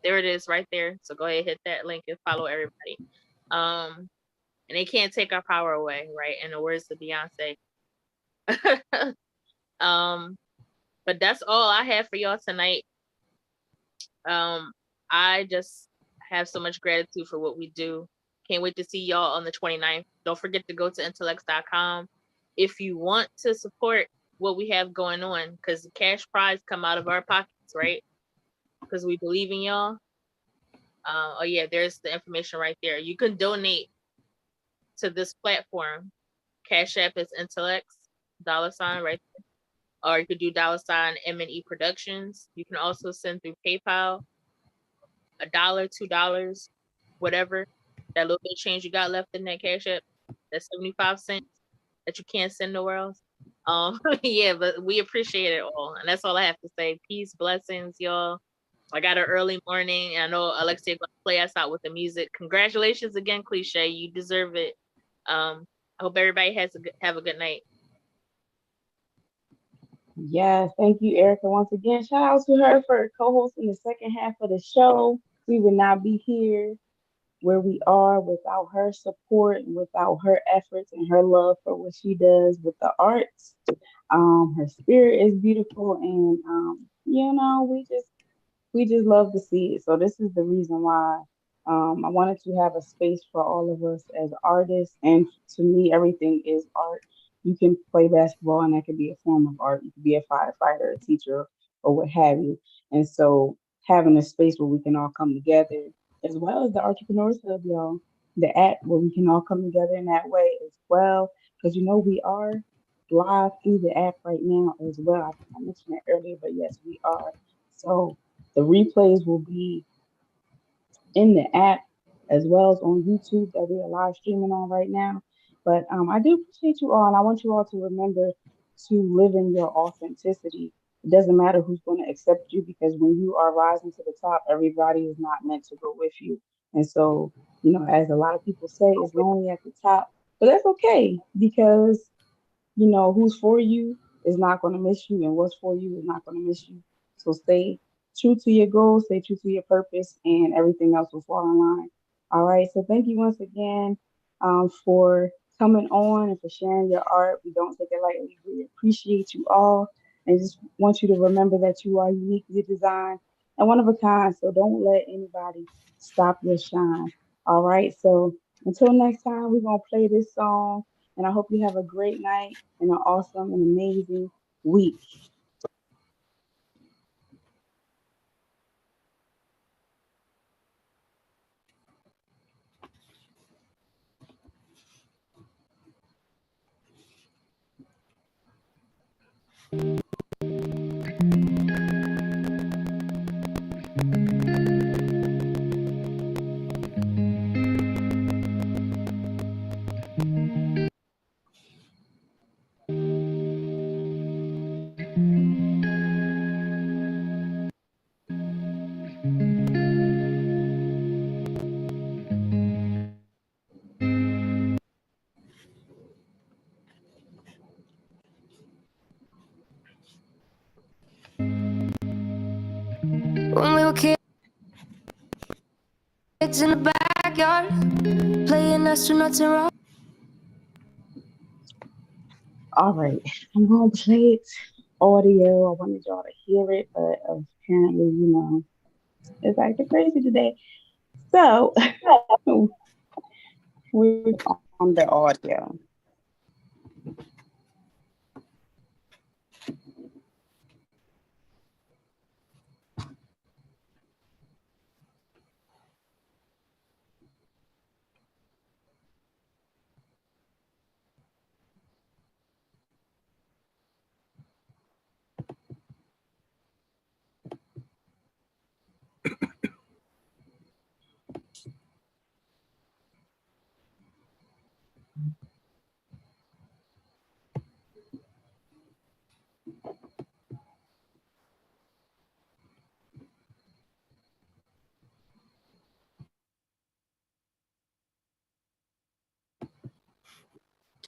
C: There it is right there. So go ahead, hit that link and follow everybody. And they can't take our power away, right? In the words of Beyonce. But that's all I have for y'all tonight. I just have so much gratitude for what we do. Can't wait to see y'all on the 29th. Don't forget to go to intellects.com if you want to support what we have going on, because the cash prize come out of our pockets, right? Because we believe in y'all. Oh yeah, there's the information right there. You can donate to this platform. Cash App is intellects $ right there. Or you could do $ M&E Productions. You can also send through PayPal, $1, $2, whatever. That little bit of change you got left in that Cash App, that's 75 cents that you can't send nowhere else. Yeah, but we appreciate it all. And that's all I have to say. Peace, blessings, y'all. I got an early morning. And I know Alexia gonna play us out with the music. Congratulations again, Cliche. You deserve it. I hope everybody have a good night.
B: Yes, thank you, Erica. Once again, shout out to her for co-hosting the second half of the show. We would not be here where we are without her support and without her efforts and her love for what she does with the arts. Her spirit is beautiful, and we just love to see it. So this is the reason why I wanted to have a space for all of us as artists. And to me, everything is art. You can play basketball, and that could be a form of art. You could be a firefighter, a teacher, or what have you. And so having a space where we can all come together, as well as the Entrepreneurs Hub, y'all, the app where we can all come together in that way as well. Because we are live through the app right now as well. I think I mentioned it earlier, but yes, we are. So the replays will be in the app as well as on YouTube that we are live streaming on right now. But I do appreciate you all, and I want you all to remember to live in your authenticity. It doesn't matter who's going to accept you, because when you are rising to the top, everybody is not meant to go with you. And so, as a lot of people say, it's lonely at the top, but that's okay, because who's for you is not going to miss you, and what's for you is not going to miss you. So stay true to your goals, stay true to your purpose, and everything else will fall in line. All right. So thank you once again for coming on and for sharing your art. We don't take it lightly. We appreciate you all, and just want you to remember that you are uniquely designed and one of a kind. So don't let anybody stop your shine. All right. So until next time, we're going to play this song. And I hope you have a great night and an awesome and amazing week.
A: When we were kids in the backyard, playing astronauts and rock.
B: All right. I'm going to play it audio. I wanted y'all to hear it, but apparently, it's acting crazy today. So we're on the audio.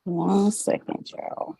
B: One second, y'all.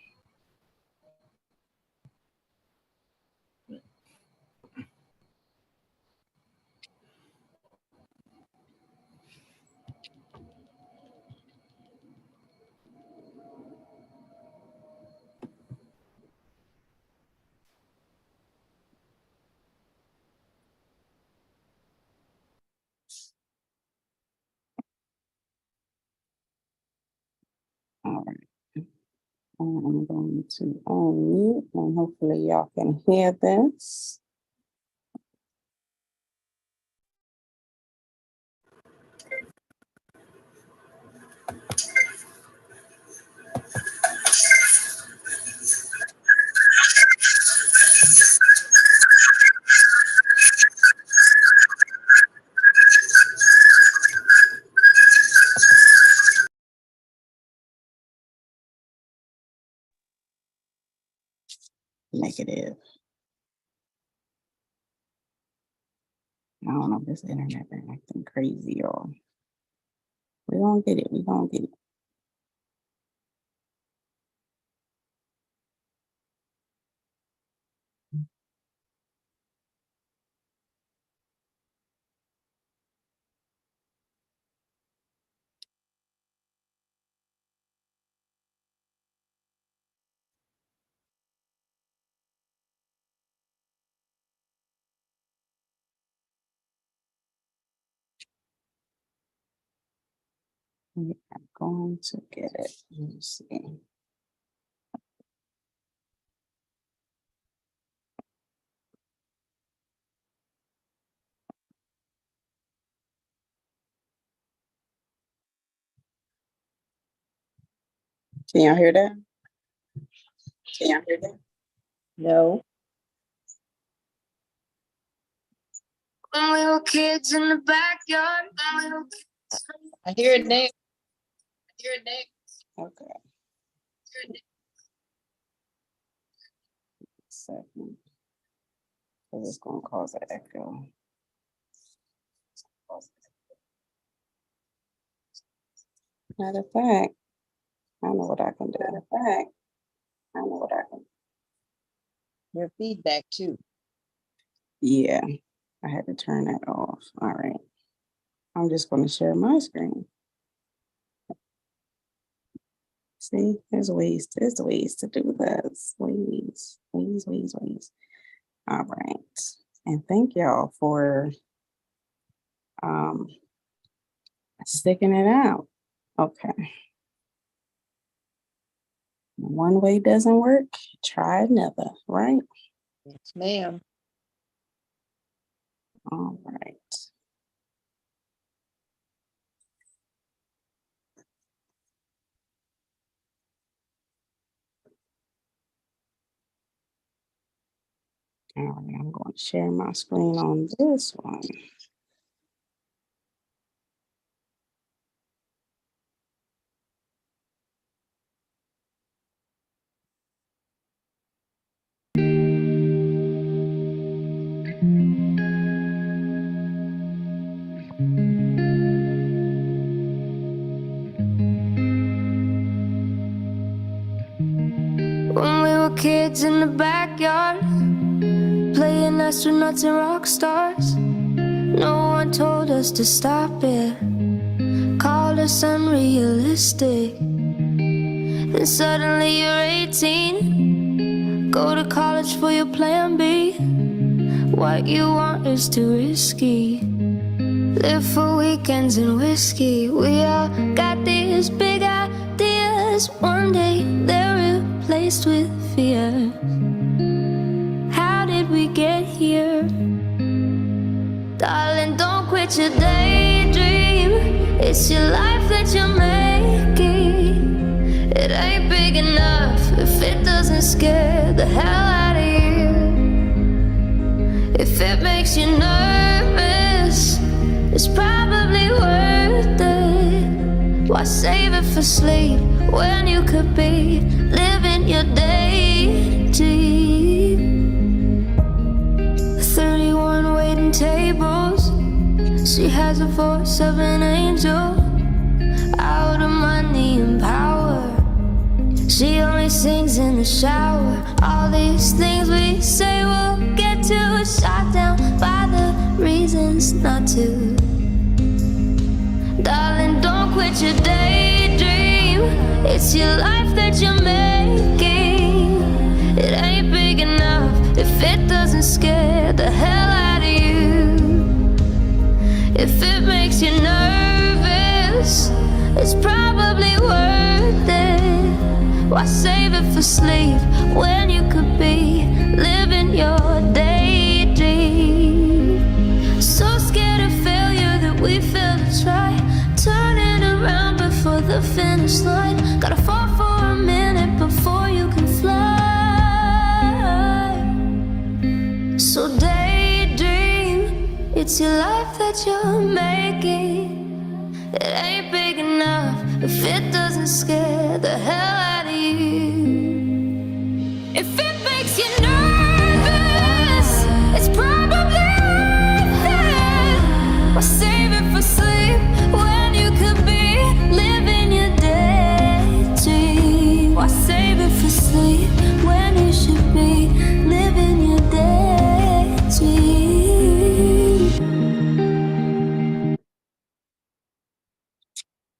B: I'm going to unmute and hopefully y'all can hear this. Negative. I don't know if this internet been acting crazy, y'all. We're gonna get it. We're gonna get it. We are going to get it. Let me see. Can y'all hear that? Can y'all hear that?
J: No.
K: When we were kids in the backyard.
L: I hear it now.
B: Okay. Second. Because it's going to cause an echo. Matter of fact, I know what I can do.
L: Your feedback too.
B: Yeah, I had to turn that off. All right. I'm just going to share my screen. See, there's ways to do this. Ways. All right. And thank y'all for sticking it out. Okay. One way doesn't work, try another, right?
L: Yes, ma'am.
B: All right. All right, I'm going to share my screen on this one.
K: When we were kids in the backyard, playing astronauts and rock stars. No one told us to stop it, called us unrealistic. Then suddenly you're 18, go to college for your plan B. What you want is too risky. Live for weekends and whiskey. We all got these big ideas. One day they're replaced with fear. How did we get here? Darling, don't quit your daydream. It's your life that you're making. It ain't big enough if it doesn't scare the hell out of you. If it makes you nervous, it's probably worth it. Why save it for sleep when you could be living your daydream? 31 waiting tables. She has the voice of an angel, out of money and power. She only sings in the shower. All these things we say we'll get to are shot down by the reasons not to. Darling, don't quit your daydream. It's your life that you're making. It ain't big enough if it doesn't scare the hell out of you. If it makes you nervous, it's probably worth it. Why save
M: save it for sleep when you could be living your daydream. So scared of failure that we fail to try, turning around before the finish line. Gotta fall for a minute before you can fly. So daydream, it's your life that you're making. It ain't big enough if it doesn't scare the hell out of you. If it makes you nervous, it's probably worth it. Why save it for sleep when you could be living your daydream? Why save it for sleep when you should be living your daydream?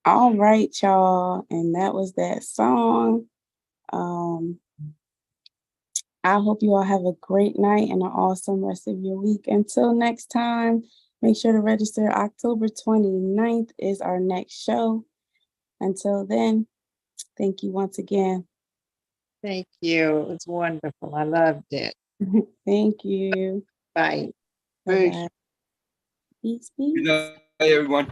B: All right, y'all. And that was that song. I hope you all have a great night and an awesome rest of your week. Until next time, make sure to register. October 29th is our next show. Until then, thank you once again.
L: Thank you. It was wonderful. I loved it.
B: Thank you.
L: Bye.
G: Peace.
B: Bye-bye. Peace,
D: Good
B: peace.
D: night, everyone.